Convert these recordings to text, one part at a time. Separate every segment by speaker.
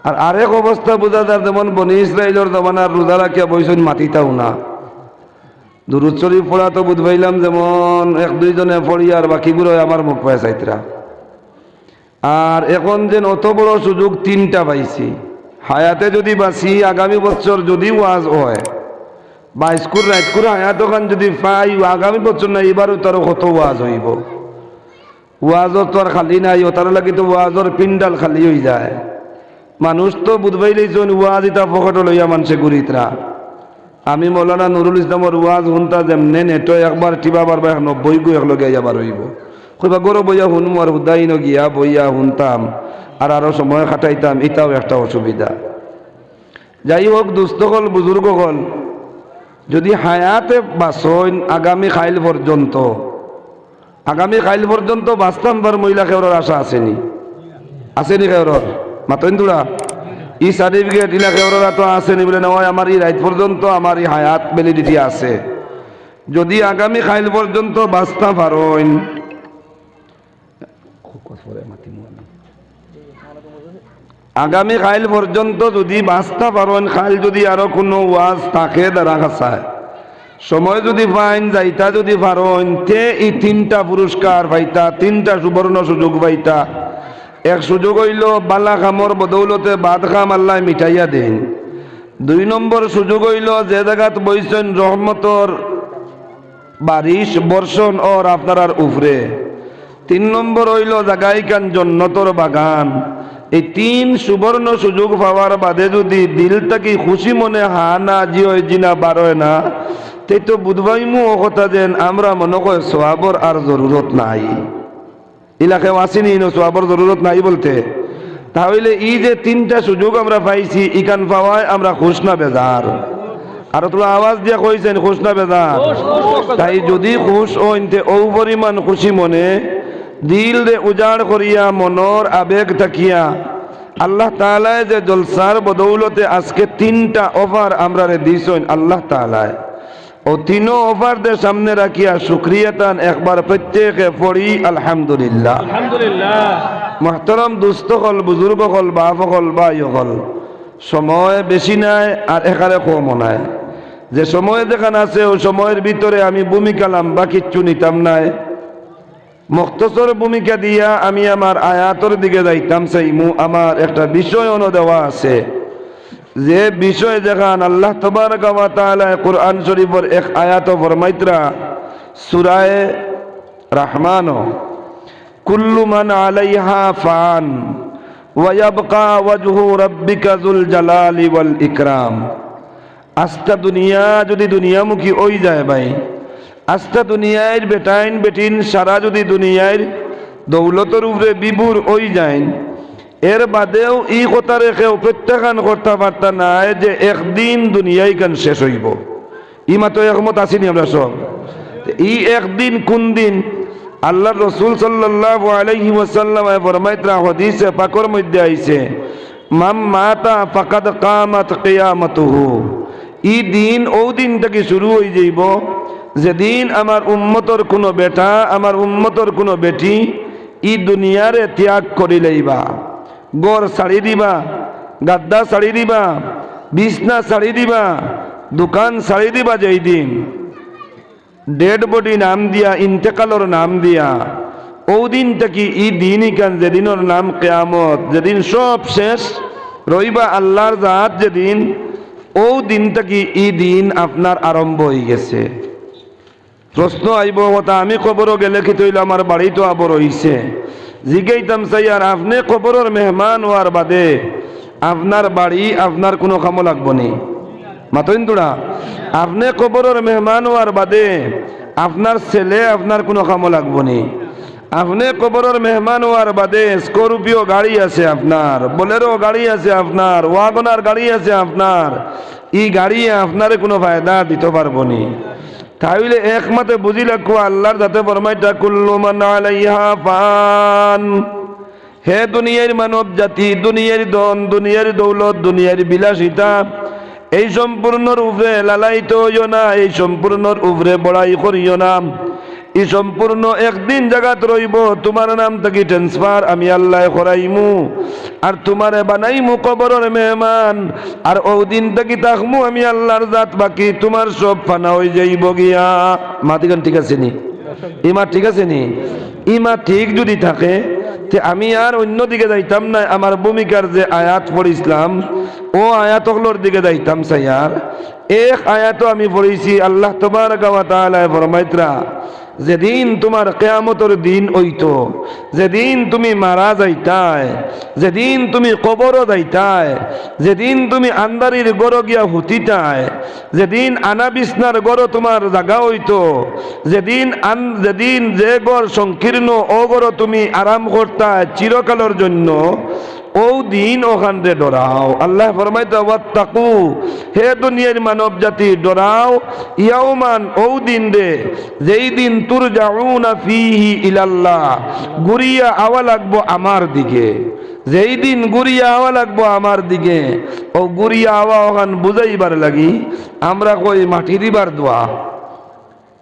Speaker 1: আর আরেক অবস্থা বোঝা যায়, যেমন বনি ইসরায়েলের জমানার রোজা রাখিয়া বইছেন মাতিতাও না। দুরূদ শরীফ পড়া তো বুঝ পাইলাম, যেমন এক দুইজনে পড়ি আর বাকিগুলো আমার মুখ পায় চাইতরা। আর এখন যেন অত বড় সুযোগ তিনটা পাইছি, হায়াতে যদি বাঁচি আগামী বছর যদি ওয়াজ হয় বা স্কুল রাইটকুর হায়াত ওখান যদি পাই, আগামী বছর না এবারও তারও কত ওয়াজ হইব। ওয়াজও তো আর খালি নাই, ও তার লাগি তো ওয়াজর পিন্ডাল খালি হয়ে যায়। মানুষ তো বুধবাই লইছেন ওয়াজ ইতা পকেটে লইয়া মানুষে ঘুরিতরা। আমি মৌলানা নুরুল ইসলামর ওয়াজ শুনতা যেমনে নেটো একবার টিবা পারবা 90 গো একলগে যাবার হইব। কইবা গরো বইয়া শুনমু আর হুদাইন গিয়া বইয়া শুনতাম আর আরো সময় কাটাইতাম, এটাও একটা অসুবিধা। যাই হোক দুস্থ হল বুজুর্গ হল, যদি হায়াতে বাঁচন আগামী খাইল পর্যন্ত, আগামী খাইল পর্যন্ত বাঁচতাম বার মহিলা খেওয়ার আশা আসেনি? আসেনি খেওয়ার মাতইন দুরা ই সার্টিফিকেট ইলা খেওয়ারা তো আসেনি বলে নয়, আমার এই রাইট পর্যন্ত আমার এই হায়াত ভ্যালিডিটি আছে। যদি আগামী খাইল পর্যন্ত বাঁচতা পারেন, আগামী খাইল পর্যন্ত যদি বাঁচতে পারেন, খাইল যদি আরো কোনো ওয়াজ থাকে দ্বারা খাসায় সময় যদি পাইন যাইতা যদি পারেন, তে এই তিনটা পুরস্কার পাইতা, তিনটা সুবর্ণ সুযোগ পাইতা। এক সুযোগ হইল বালা খামর বদৌলতে বাদ খাম আল্লাহ মিঠাইয়া দেন। 2 নম্বর সুযোগ হইল যে জায়গাত বইছেন রহমতর বারিশ বর্ষণ ওর আপনার উপরে। 3 নম্বর হইল জাগাই কান জন্নতর বাগান। এই 3 সুবর্ণ সুযোগ পাওয়ার বাদে যদি দিল থেকে খুশি মনে হা না জিনা বারোয় না, তাই তো বুধবাইমু ও কথা যেন আমরা মনে করি সোয়াবর আর জরুরত নাই। এলাকায় আসেনি সোয়াবর জরুরত নাই বলতে। তাহলে এই যে 3টা সুযোগ আমরা পাইছি, ইকান পাওয়ায় আমরা খুশ না বেজার? আর তোরা আওয়াজ দিয়ে কইছেন খুশ না বেজার? তাই যদি খুশ হইতে ও পরিমাণ খুশি মনে দিল রে উজাড় করিয়া মনর আবেগ থাকিয়া আল্লাহ তাআলায় যে জলসার বদৌলতে আজকে 3টা অফার আমরা রে দিছেন আল্লাহ তাআলায়, ও 3 অফার দে সামনে রাখিয়া শুকরিয়াতান একবার প্রত্যেকে পড়ি আলহামদুলিল্লাহ। আলহামদুলিল্লাহ। মুহতারাম দুস্থ হল বুজুর্গ হল বাপ হল ভাই হল, সময় বেশি নাই আর এখানে কম নাই। যে সময় যেখানে আছে ওই সময়ের ভিতরে আমি ভূমিকা লম্বা কিচ্ছু নিতাম নাই। মুখতসর ভূমিকা দিয়া আমি আমার আয়াতর দিকে যাইতাম চাইমু। আমার একটা বিষয় দেওয়া আছে, যে বিষয় যেখান আল্লাহ তাবারক ওয়া তাআলা কুরআন শরীফের এক আয়াত ফরমাইতরা সূরা রহমান, কুল্লু মান আলাইহা ফান ওয়া ইয়াবকা ওয়াজহু রাব্বিকা যুল জালালি ওয়াল ইকরাম। আস্তা দুনিয়া যদি দুনিয়ামুখী হই যায় ভাই, আস্তা দুনিয়ার বেটাইন বেটিন সারা যদি দুনিয়ার দৌলতর উপরে বিভোর হই যায়, এর বাদেও ই কথা রেখেও প্রত্যাখ্যান করতে পারতা নাই যে একদিন দুনিয়াই কান শেষ হইব। ই মাত্র একমত আসিনি আমরা সব? ই একদিন কোন দিন? আল্লাহ রসুল সাল্লাল্লাহু আলাইহি ওয়াসাল্লাম ফরমাইতরা হাদিসে পাকের মধ্যে আইছে, মান মাতা ফাকাদ কামাত কিয়ামাতুহু। ই দিন ও দিন থেকে শুরু হয়ে যাইব যেদিন আমার উম্মতর কোনো বেটা, আমার উম্মতর কোনো বেটি ই দুনিয়ারে ত্যাগ করি লইবা, গড় ছাড়ি দিবা, গাদ্দা ছাড়ি দিবা, বিছনা ছাড়ি দিবা, দোকান ছাড়ি দিবা। যেই দিন ডেড বডি নাম দিয়া, ইন্তেকালর নাম দিয়া, ও দিন থেকে ই দিনই কান যেদিনের নাম কিয়ামত, যেদিন সব শেষ রইবা আল্লাহর জাত, যেদিন ও দিন থেকে ই দিন আপনার আরম্ভ হয়ে গেছে। প্রশ্ন আইব কথা, আমি কবরও গেলে কি তৈল আমার বাড়ি তো আবর হইছে। জিগাইতাম চাই আর আপনি কবরের মেহমান হওয়ার বাদে আপনার বাড়ি আপনার কোনো কামো লাগবো নি? মাতইন তোরা, আপনি কবরের মেহমান হওয়ার বাদে আপনার ছেলে আপনার কোনো কামো লাগবো নি? আপনি কবরের মেহমান হওয়ার বাদে স্করপিও গাড়ি আছে আপনার, বোলেরো গাড়ি আছে আপনার, ওয়াগনার গাড়ি আছে আপনার, ই গাড়ি আপনার কোনো ফায়দা দিতে পারবো নি। তাহলে একমাত্র বুঝি রাখো আল্লাহর যাতে ফরমাইতা কুল্লু মান আলাইহা ফান। হে দুনিয়ার মানব জাতি, দুনিয়ার ধন, দুনিয়ার দৌলত, দুনিয়ার বিলাসিতা, এই সম্পূর্ণর উপরে লালায়িত হইও না, এই সম্পূর্ণর উপরে বড়াই করিও না। ই সম্পূর্ণ একদিন জায়গাত রইব তোমার নাম থেকে ট্রান্সফার আমি আল্লাহ করাইমু আর তোমারে বানাইমু কবরের মেহমান আর ও দিন থেকে থাকমু আমি আল্লাহর জাত বাকি তোমার সব ফানা হয়ে যাইব গিয়া মাতিগান ঠিক আছে নি ইমা ঠিক আছে নি ইমা ঠিক যদি থাকে তে আমি আর অন্যদিকে যাইতাম না আমার ভূমিকার যে আয়াত পড়িছিলাম ও আয়াতগুলোর দিকে যাইতাম স্যার এক আয়াতও আমি পড়েছি আল্লাহ তাবারক ওয়া তাআলা ফরমাইতরা যেদিন তোমার কিয়ামতের দিন হইতো যেদিন তুমি মারা যাইতায় যেদিন তুমি কবর যাইতায় যেদিন তুমি আন্দারির গড় গিয়া হুতিতায় যেদিন আনা বিছনার গড় তোমার জাগা হইতো যেদিন যে গড় সংকীর্ণ ও গড় তুমি আরাম করতায় চিরকালের জন্য ও দিন ওখান রে ডরাও আল্লাহ ফরমাইতে ওয়াত্তাকু হে দুনিয়ার মানব জাতি ডরাও ইয়াউমান ও দিন রে যেই দিন তুরজাউনা ফিহি ইলাল্লাহ গুরিয়া আওয়া লাগবো আমার দিকে যেই দিন গুরিয়া আওয়া লাগবো আমার দিকে ও গুরিয়া আওয়া ওখান বুঝাইবার লাগি আমরা কই মাটি দিবার দোয়া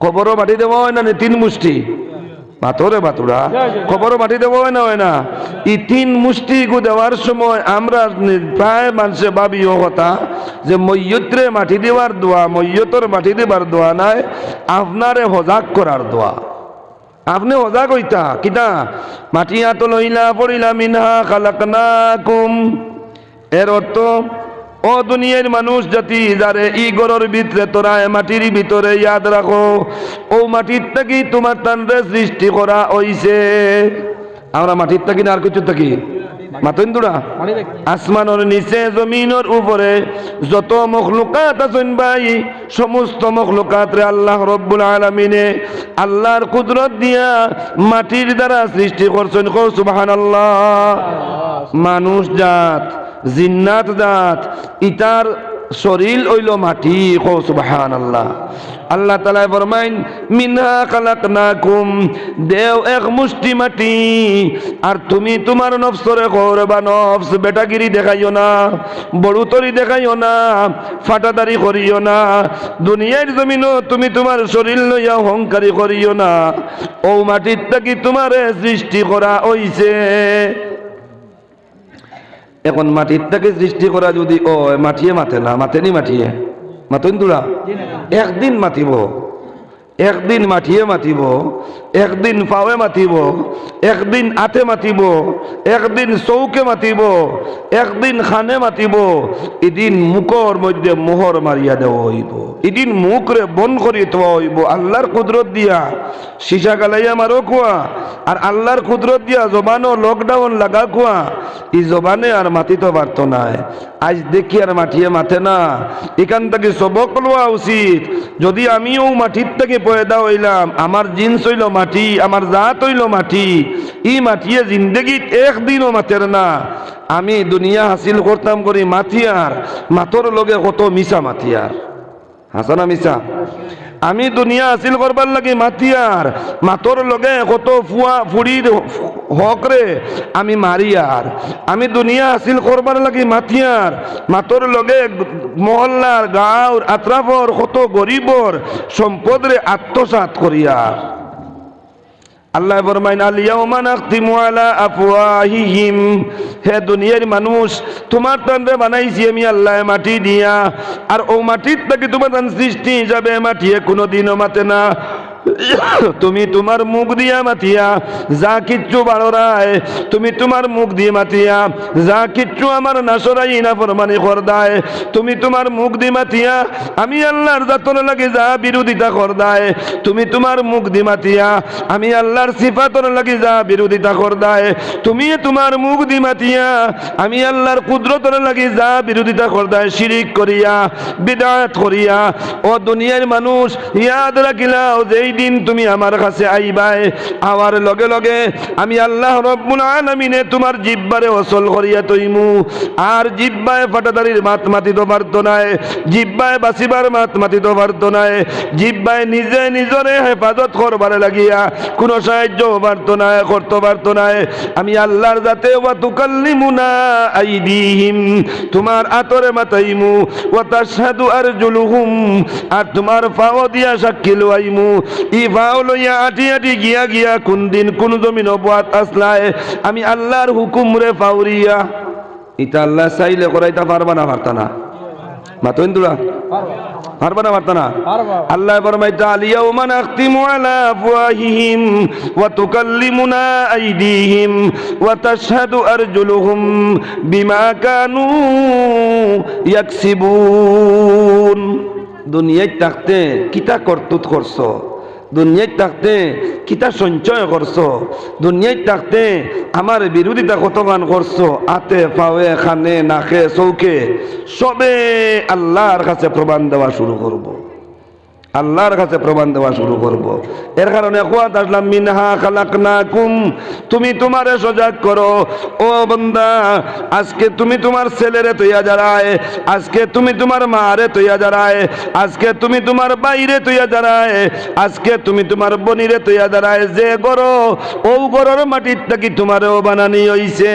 Speaker 1: কবরও মাটি দেওয়া হয় না তিন মুষ্টি মাতরে বাতুড়া খবরও মাটি দেবো হয় না এই তিন মুষ্টি গু দেওয়ার সময় আমরা প্রায় মানুষে ভাবি ও কথা যে মৈয়ত্রে মাটি দেওয়ার দোয়া মৈয়তর মাটি দেবার দোয়া নাই আপনারে হজাক করার দোয়া আপনি হজাক হইতা কিতা মাটি হাত লইলা পড়িলা মিনহা খালাকনাকুম এর অর্থ ও দুনিয়ার মানুষ জাতি যারে ই গরর ভিতরে তোরা মাটির ভিতরে ইয়াদ রাখো ও মাটির থাকি তোমার তানরে সৃষ্টি করা হইছে আমরা মাটির থাকি না আর কিছু থাকি মাতন্দুরা আসমানের নিচে জমিনের উপরে যত মখলুকাত আছেন ভাই সমস্ত মখলুকাত রে আল্লাহ রব্বুল আলামিনে আল্লাহর কুদরত দিয়া মাটির দ্বারা সৃষ্টি করছেন কও সুবহানাল্লাহ মানুষ জাত জিন্নাত জাত ইতার শরীর হইল মাটি কও সুবহানাল্লাহ আল্লাহ তাআলা ফরমাইন মিনহা খালাকনাকুম দেও এক মুষ্টি মাটি আর তুমি তোমার নফসরে করবা নফস বেটাগিরি দেখাইও না বড়ুতরি দেখাইও না ফাটাদারি করিও না দুনিয়ার জমিনও তুমি তোমার শরীর লইয়া অহংকারী করিও না ও মাটির থাকি তোমারে সৃষ্টি করা হইছে এখন মাটির থেকে সৃষ্টি করা যদি ও মাটিয়ে মাথে না মাথেনি মাটিয়ে মাতন তোরা একদিন মাতিব একদিন মাটিয়ে মাতিব একদিন পাওয়ে মাতিব একদিন আতে মাতিব একদিন চৌকে মাতিব একদিন খানে মাতিব এদিন মুখর মধ্যে মোহর মারিয়া দেওয়া হইব এদিন মুখরে বন করিয়ে দেওয়া হইব আল্লাহর কুদরত দিয়া সীসা গালাইয়া মারো কুয়া আর আল্লাহর কুদরত দিয়া জবানও লকডাউন লাগা কুয়া এই জবানে আর মাতিতে পারত না আজ দেখি আর মাটিয়ে মাথে না এখান থেকে সবক লওয়া উচিত যদি আমিও মাটির থেকে পয়দা হইলাম আমার জিন্স হইল মাটি আমার জাত হইল মাটি ই মাটিয়ে জিন্দগিত একদিনও মাতের না আমি দুনিয়া হাসিল করতাম করি মাথিয়ার মাতর লগে কত মিশা মাথিয়ার হাসানা মিশা আমি দুনিয়া হাসিল করবার লাগে মাথিয়ার মাতর লগে কত ফুয়া ফুড়ির হক রে আমি মারিয়ার আমি দুনিয়া হাসিল করবার লাগে মাথিয়ার মাতর লগে মহল্লার গাঁওর আত্রাফর কত গরিবর সম্পদ রে আত্মসাৎ করিয়ার আল্লাহ ফরমাইন আল ইয়াউমা নাখতিমু আলা আফওয়াহিহিম হে দুনিয়ার মানুষ তোমার তন্দ্রে বানাইছি আমি আল্লাহ মাটি দিয়া আর ও মাটির থেকে তোমার সৃষ্টি যাবে মাটিয়ে কোনোদিনও মাতে না তুমি তোমার মুখ দিয়া মাতিয়া যা কিচ্ছু বাড়ায় তুমি তোমার মুখ দিয়ে মাতিয়া যা কিচ্ছু আমার নাসরাই না ফরমানি করদায় তুমি তোমার মুখ দিয়ে মাতিয়া আমি আল্লাহর জাতর লাগে যা বিরোধিতা করদায় তুমি তোমার মুখ দিয়ে মাতিয়া আমি আল্লাহর সিফাতর লাগে যা বিরোধিতা করদায় তুমি তোমার মুখ দিয়ে মাতিয়া আমি আল্লাহর কুদরতর লাগে যা বিরোধিতা করদায় শিরিক করিয়া বিদআত করিয়া ও দুনিয়ার মানুষ ইয়াদ রাখিলাও যেই দিন তুমি আমার কাছে আইবাই আওয়ার লগে লগে আমি আল্লাহ রব্বুল আলামিনে তোমার জিহ্বারে ওসল করিয়া তইমু আর জিহ্বায় ফাটাদারির মাত মাতিতে পারতো না জিহ্বায় বাসিবার মাত মাতিতে পারতো না জিহ্বায় নিজে নিজরে হেফাজত করবার লাগিয়া কোনো সাহায্য পারতো না করতে পারতো না আমি আল্লাহর জাতে ওয়া তুকাল্লিমুনা আইদিহিম তোমার আতরে মাতাইমু ওয়া তাশহাদু আরজুলুহুম আর তোমার পাও দিয়া সাক্ষী লইমু ই ভাও লইয়া আটি আটি গিয়া গিয়া কোন দিন কোন জমিন অবাত আসলায় আমি আল্লাহর হুকুম রে ফাউরিয়া ইটা আল্লাহ চাইলে করাইতা পারবা না পারতা না মাতইন্দুরা পারবা না পারতা না আল্লাহ ফরমাইতা আলিয়াউমা নাখতিমু আলা আফওয়াহিহিম ওয়া তুকাল্লিমুনা আইদিহিম ওয়া তাশহাদু আরজুলুহুম বিমা কানু ইয়াকসিবুন দুনিয়ায় থাকতে কিতা করতুত করছো দুনিয়ায় থাকতে কিতা সঞ্চয় করছো দুনিয়ায় থাকতে আমার বিরোধিতা কতগান করছো আতে পাওয়ে খানে নাকে চৌকে সবে আল্লাহর কাছে প্রমাণ দেওয়া শুরু করব আল্লাহর কাছে প্রমাণ দেওয়া শুরু করব এর কারণে কোয়াত আসলাম মিনহা খালাকনাকুম তুমি তোমারে সজাগ করো ও বান্দা আজকে তুমি তোমার ছেলেরে তৈয়া দাঁড়ায় আজকে তুমি তোমার মারে তৈয়া দাঁড়ায় আজকে তুমি তোমার বাইরে তৈয়া দাঁড়ায় আজকে তুমি তোমার বনিরে তৈয়া দাঁড়ায় যে গরো ও গরর মাটির থাকি তোমারও বানানি হইছে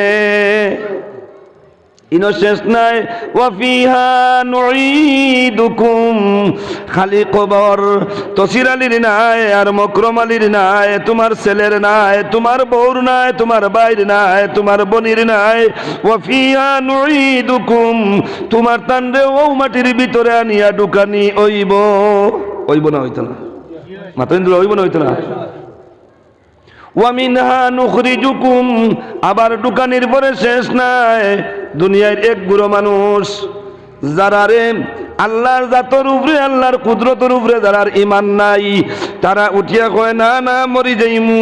Speaker 1: ইনো শেষ নাই ওয়াফিহা নুঈদুকুম খালি কবর তসির আলীর নাই আর মকরম আলীর নাই তোমার ছেলের নাই তোমার বউর নাই তোমার বাইর নাই তোমার বনির নাই ওয়াফিহা নুঈদুকুম তোমার তান্ডে ও মাটির ভিতরে আনিয়া ঢুকানি হইব না হইতো না মাতইন্দ্র হইব না হইতো না ওয়ামিনহা নুখরিজুকুম আবার ঢুকানির পরে শেষ নাই দুনিয়ার এক গুরু মানুষ যারা রে আল্লাহর জাতর উপরে আল্লাহর কুদরতের উপরে যারার ইমান নাই তারা উঠিয়া কয় না না মরি যাইমু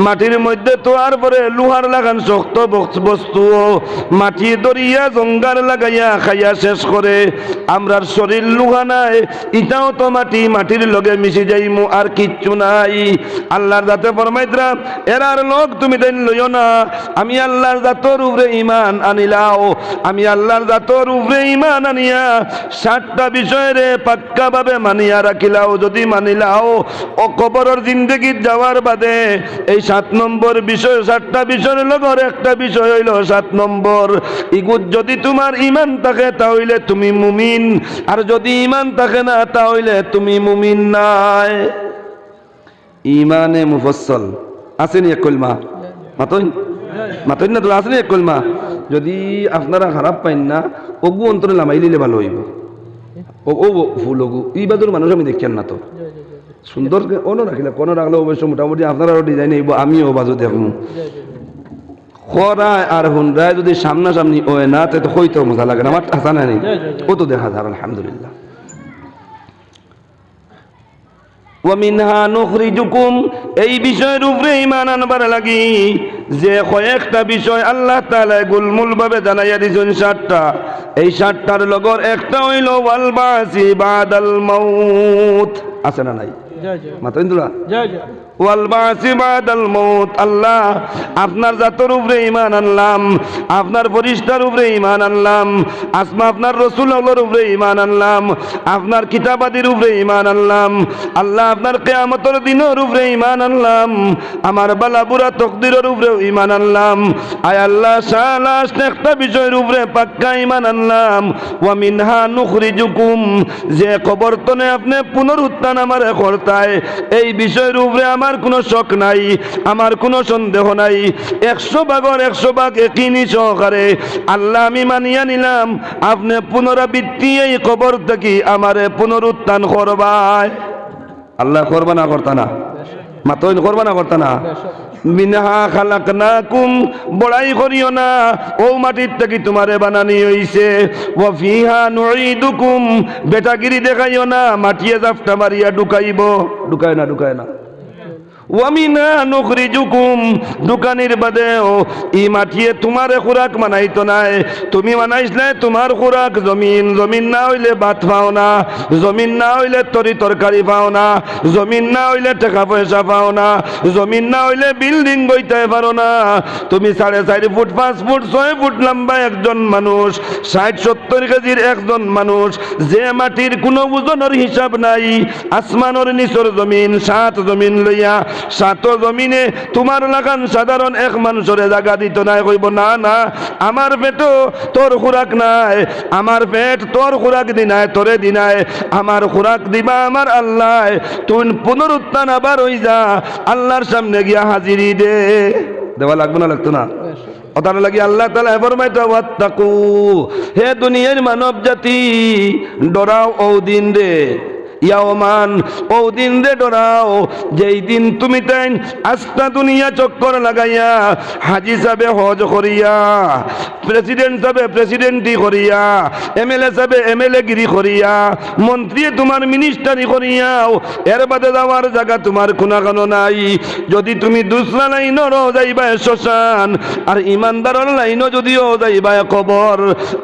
Speaker 1: মাটির মধ্যে তো আর পরে লোহার লাগান শক্ত বস্তু মাটি দরিয়া জঙ্গার লাগাইয়া খাইয়া শেষ করে আমরার শরীর লোহা নাই ইটাও তো মাটির লগে মিশে যাইমু আর কিচ্ছু নাই আল্লাহর জাতে ফরমাইতরা এরার লোক তুমি দেন লইও না আমি আল্লাহর জাতর উপরে ইমান আনিলাও আমি আল্লাহর জাতর উপরে ইমান আনিয়া 7টা বিষয়ে পাক্কা ভাবে মানিয়া রাখিলাও যদি মানিলাও ও কবরের জিন্দেগি যাওয়ার বাদে এই 7 নম্বর বিষয় 7টা বিষয়ের লগর একটা বিষয় হইল 7 নম্বর ইগুত যদি তোমার ইমান থাকে তাহলে তুমি মুমিন আর যদি ইমান থাকে না তাহলে তুমি মুমিন নাই ইমানে মুফাসসাল আসেনি এক কলমা মাতইন না তো আসেনি এক কলমা যদি আপনারা খারাপ পাইন না ওগু অন্তরে লামাই লিলে ভালো হইব ও ফুল ওগু এই বাজুর মানুষ আমি দেখছেন না তো সুন্দর কোনো রাখিলে কোনো রাখলে অবশ্য মোটামুটি আপনারাও ডিজাইন হইব আমিও বাজু দেখবো খরায় আর হুনরায় যদি সামনাসামনি ওয় না তো হইতো মজা লাগে না আমার হাসা নাই ও তো দেখা যায় আলহামদুলিল্লাহ ওয়ামিনহা নুখরিজুকুম এই বিষয়ের উপরে ঈমান আনবার লাগি যে কয়েকটা বিষয় আল্লাহ তাআলা গুলমুল ভাবে জানাইয়া দিয়েছেন 7টা এই 7টার লগর একটা হইল ওয়াল বাসি বাদাল মাউত আছে না নাই মাতইন্দুরা ওয়াল বাসি বাদাল মাউত আল্লাহ আপনার জাতের উপরে ঈমান আনলাম আপনার ফেরেশতার উপরে ঈমান আনলাম আপনার রাসূলের উপরে ঈমান আনলাম আপনার কিতাবাদির উপরে ঈমান আনলাম আল্লাহ আপনার কিয়ামতের দিনের উপরে ঈমান আনলাম আমার বালা বুরা তকদিরের উপরে ঈমান আনলাম আয় আল্লাহ সালাস একটা বিষয়ের উপরে পাক্কা ঈমান আনলাম ওয়া মিনহা নুখরিজুকুম যে কবরতনে আপনি পুনরুত্থান আমারে করতায় এই বিষয়ের উপরে আমার কোনো শক নাই আমার কোনো সন্দেহ নাই 100 ভাগের 100 ভাগ ইয়াকিনি সহকারে আল্লাহ আমি মানিয়া নিলাম আপনি পুনরাবৃত্তি এই কবর থেকে আমারে পুনরুত্থান করবাই আল্লাহ করবা না করতা না মাতইন করবা না করতা না মিনহা খালাকনাকুম বড়াই করিও না ও মাটির থেকে তোমারে বানানি হইছে ওয়া ফিহা নুঈদুকুম বেটাগিরি দেখাইও না মাটিয়ে জাফটা মারিয়া ঢুকায় না ওয়ামিনা নুখরিজুকুম দোকানের বাদেও ই মাটিয়ে তোমারে খোরাক মানাইতো নাই তুমি মানাইছলে তোমার খোরাক জমিন না হইলে ভাত পাও না জমিন না হইলে তরকারি পাও না জমিন না হইলে টাকা পয়সা পাও না জমিন না হইলে বিল্ডিং বইতে পারো না তুমি 4.5 ফুট 5 ফুট 6 ফুট লম্বা একজন মানুষ 60-70 কেজির একজন মানুষ যে মাটির কোনো ওজনের হিসাব নাই আসমানের নিচের জমিন 7 জমিন লইয়া সাত জমিনে তোমার লাগান সাধারণ এক মানুষরে জায়গা দিত না, কইব না না আমার পেটও তোর খোরাক নাই, আমার পেট তোর খোরাক দিনায় তোরে দিনায়, আমার খোরাক দিবা আমার আল্লাহ। তুই পুনরুত্থান আবার হই যা, আল্লাহর সামনে গিয়া হাজিরি দে। দেওয়া লাগবে না, লাগতো না? ওটার লাগি আল্লাহ তাআলা ফরমাইতো ওয়াত্তাকু, হে দুনিয়ার মানব জাতি ডরাও ও দিন রে, ইয়াওমান ও দিন রে ডরাও, যেই দিন তুমি তাই আস্তা দুনিয়া চক্কর লাগাইয়া, হাজি সাহেবে হজ করিয়া, প্রেসিডেন্ট সাহেবে প্রেসিডেন্টি করিয়া, এমএলএ সাহেবে এমএলএ গিরি করিয়া, মন্ত্রী তোমার মিনিস্টারি করিয়াও, এর বাদে যাওয়ার জায়গা তোমার কোনাখানো নাই। যদি তুমি দুসরা লাইনও যাইবা শ্মশান, আর ইমানদারের লাইনও যদিও যাইবা কবর,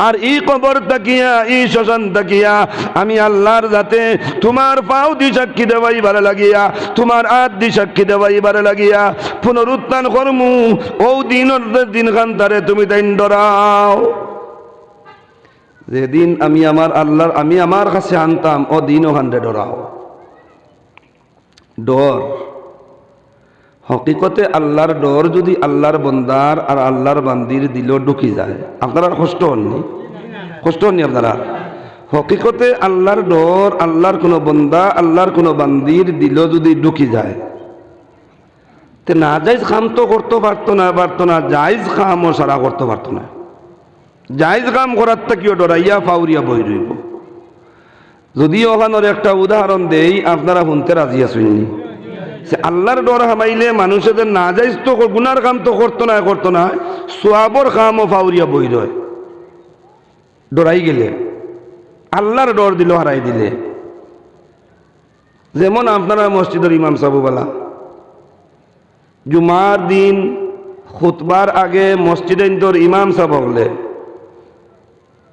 Speaker 1: আর ই কবর তাকিয়া ই শ্মশান তাকিয়া আমি আল্লাহর যাতে তোমার পাও দি সাক্ষী দেওয়াইবারে লাগিয়া, তোমার হাত দি সাক্ষী দেওয়াইবারে লাগিয়া পুনরুত্থান করমু। ও দিন খান্তারে তুমি তাই ডরাও, যেদিন আমি আমার আল্লাহর আমি আমার কাছে আনতাম ও দিন ওখানে ডরাও। ডর হকিকতে আল্লাহর ডর যদি আল্লাহর বন্দার আর আল্লাহর বান্দির দিল ঢুকি যায়, আপনারা কষ্ট হননি? কষ্ট হননি আপনারা? হকিকতে আল্লাহর ডর আল্লাহর কোনো বন্দা আল্লাহর কোনো বান্দির দিল যদি ঢুকি যায়, তে না জায়েজ কাম তো করতে পারতো না, জায়েজ কামও সারা করতে পারতো না। জায়েজ কাম করার থেকেও ডরাইয়া ফাউরিয়া বই রইব। যদি ওখানোর একটা উদাহরণ দেই, আপনারা শুনতে রাজি আছেননি? আল্লাহর ডর হামাইলে মানুষের না জায়েজ তো গুনার কাম তো করতো না, সোয়াবর কামও ফাউরিয়া বই রয়। ডরাই গেলে আল্লাহর ডর দিল হারাই দিলে। যেমন আপনারা মসজিদের ইমাম সাহেবওয়ালা জুমার দিন খুতবার আগে মসজিদের ইমাম সাহেব হলে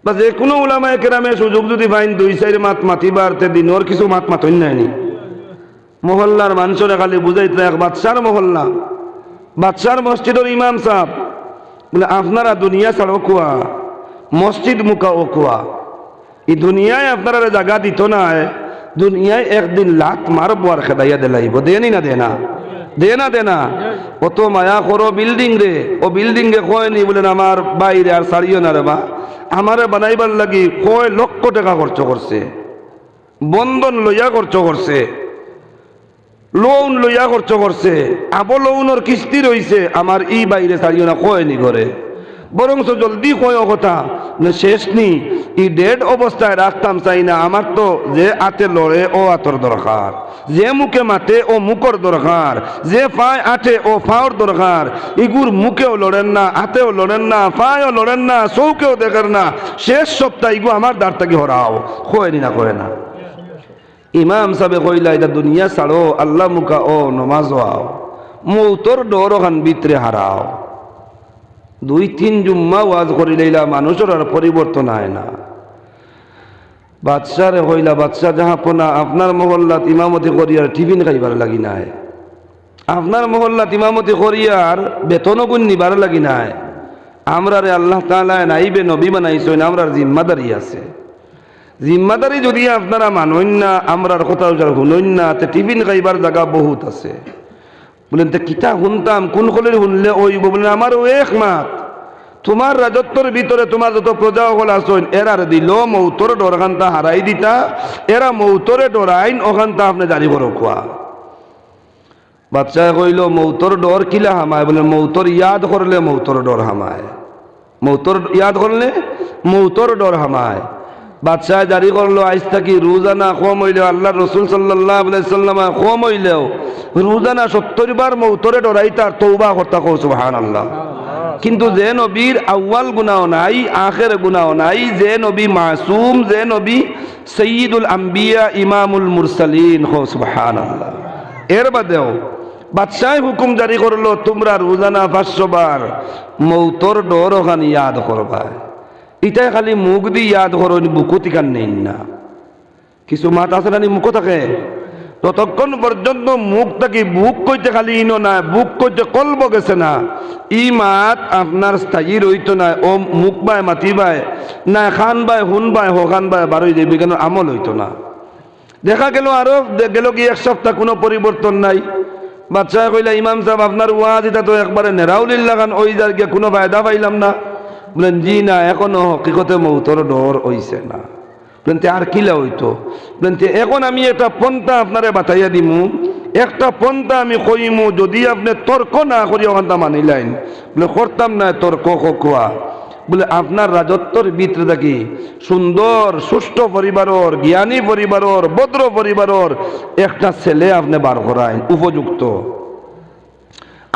Speaker 1: বা যে কোনো উলামায়ে কেরামে সুযোগ যদি পাইন 2-4 মাত মাতিবার, তে দিনর কিছু মাত মাতই নাইনি। মহল্লার মানুষরা খালি বুঝাইতে এক বাদশার মহল্লা, বাদশার মসজিদের ইমাম সাহেব বলে আপনারা দুনিয়া ছাড়ো কুয়া, মসজিদ মুখা ও কুয়া, এই দুনিয়ায় আপনারা জায়গা দিত না, দুনিয়ায় একদিন লাত মারবো আর খেদাইয়া দিলাইব। দেনি না দেনা, দেনা অত মায়া করো বিল্ডিং রে, ও বিল্ডিং রে কয়নি বলেন আমার বাইরে আর ছাড়িও না রে বা, আমারে বানাইবার লাগি কয় লক্ষ টাকা খরচ করছে, বন্ধন লইয়া খরচ করছে, লোন লইয়া খরচ করছে, আবো লোনের কিস্তি রইছে, আমার ই বাইরে ছাড়িও না কয়নি করে, বরং জলদি কয় কথা শেষ নি, ই ডেড অবস্থায় রাখতাম চাই না। আমার তো যে আতে লড়ে ও আতর দরকার, যে মুখে মাতে ও মুখর দরকার, যে পায় আটে ও ফাওর দরকার। ইগুর মুখেও লড়েন না, হাতেও লড়েন না, পায়েও লড়েন না, চৌকেও দেখেন না, শেষ সপ্তাহ ইগু আমার দ্বার থাকি হরাও কয়নি না করে না। ইমাম সাহেব কইলা এটা দুনিয়া ছাড়ো, আল্লাহ মুখা ও নমাজ আও, মৌতর ডর ওখান ভিতরে হারাও। 2-3 জুম্মা ওয়াজ করিলাইলা, মানুষের আর পরিবর্তন হয় না। বাদশারে হইলা বাদশাহ জাহাপনা আপনার মহল্লাত ইমামতি করিয়ার টিফিন খাইবার লাগি নাই, আপনার মহল্লাত ইমামতি করিয়ার বেতন গুণ নিবার লাগি নাই। আমরারে আল্লাহ তাআলা নাইবে নবী বানাইছেন, আমরার জিম্মাদারি আছে। জিম্মাদারি যদি আপনারা মানইন না, আমরার কথা শুনইন না, তে টিফিন খাইবার জায়গা বহুত আছে। বলেন তো কিতা শুনতাম, কোন কলের শুনলে ওইব? বলেন আমার ও এক মাত, তোমার রাজত্বর ভিতরে তোমার যত প্রজা সকল আসেন এরার দিল মৌতর ডরখানটা হারাই দিতা, এরা মৌতরে ডরাইন ওখানটা আপনি জারি করো কোয়া। বাচ্চা কইল মৌতর ডর কিলা হামায়? বলে মৌতর ইয়াদ করলে মৌতর ডর হামায়, মৌতর ইয়াদ করলে মৌতর ডর হামায়। বাদশাহ জারি করলো আজ থাকি রোজানা কম হইলেও, আল্লাহ রসুল সাল্লাল্লাহু আলাইহি সাল্লাম কম হইলেও রোজানা 70 বার মৌতরে ডরাইতার তওবা করতা, কও সুবহানাল্লাহ। কিন্তু যে নবীর আউয়াল গুনাহ নাই, আখের গুনাহ নাই, যে নবী মাসুম, যে নবী সাইয়্যিদুল আম্বিয়া ইমামুল মুরসালিন, কও সুবহানাল্লাহ। এর বাদেও বাদশাহ হুকুম জারি করলো তোমরা রোজানা 500 বার মৌতর ডর ওখান ইয়াদ করবা। ইটাই খালি মুখ দিয়ে ইয়াদ করো, বুকু টিকান নেই না। কিছু মাত আছে না মুখও থাকে, ততক্ষণ পর্যন্ত মুখ থাকি বুক কইতে খালি ইনো না, বুক কইতে কলব গেছে না, ই মাত আপনার স্থায়ী রইতো না। ও মুখ বায় মাতি বায় না, খান বায় হুন বায় হখান বায় বারোই দেবী কেন আমল হইতো না। দেখা গেল আরো গেল কি 1 সপ্তাহ কোনো পরিবর্তন নাই, বাদশাহ কইলা ইমাম সাহেব আপনার ওয়াজ এটা তো একবারে নেরাউলিল্লাহ খান ওই যার গিয়ে কোনো ফায়দা পাইলাম না। বলেন জি না, এখনো হকিকতে মৌতর ডর হইছে না। বলেন আর কিলা হইতো? বলেন এখন আমি একটা পন্থা আপনারে বাতাইয়া দিমু, একটা পন্থা আমি কইমু, যদি আপনি তর্ক না করি ওখানটা মানিলাইন। বলে করতাম না তর্ক কোয়া। বলে আপনার রাজত্বর ভিতরে থাকি সুন্দর সুষ্ঠ পরিবারের, জ্ঞানী পরিবারের, ভদ্র পরিবারের একটা ছেলে আপনি বার করাইন উপযুক্ত,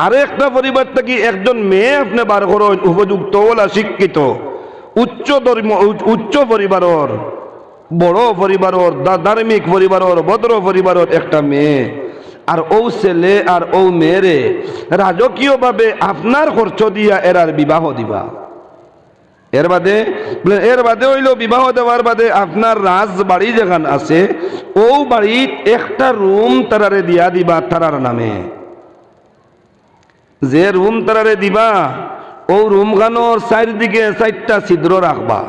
Speaker 1: আর একটা পরিবার থেকে একজন মেয়ে আপনি বার করেন উপযুক্ত ওলা শিক্ষিত উচ্চ ধর্ম উচ্চ পরিবারের, বড় পরিবারের, ধার্মিক পরিবারের, ভদ্র পরিবারের একটা মেয়ে, আর ও ছেলে আর ও মেয়েরে রাজকীয়ভাবে আপনার খরচ দিয়া এরার বিবাহ দিবা। এর বাদে হইল বিবাহ দেওয়ার বাদে আপনার রাজবাড়ি যেখান আছে ও বাড়ির একটা রুম তারারে দিয়া দিবা তারার নামে। যে রুম তারারে দিবা ও রুম খানোর চারিদিকে 4টা ছিদ্র রাখবা।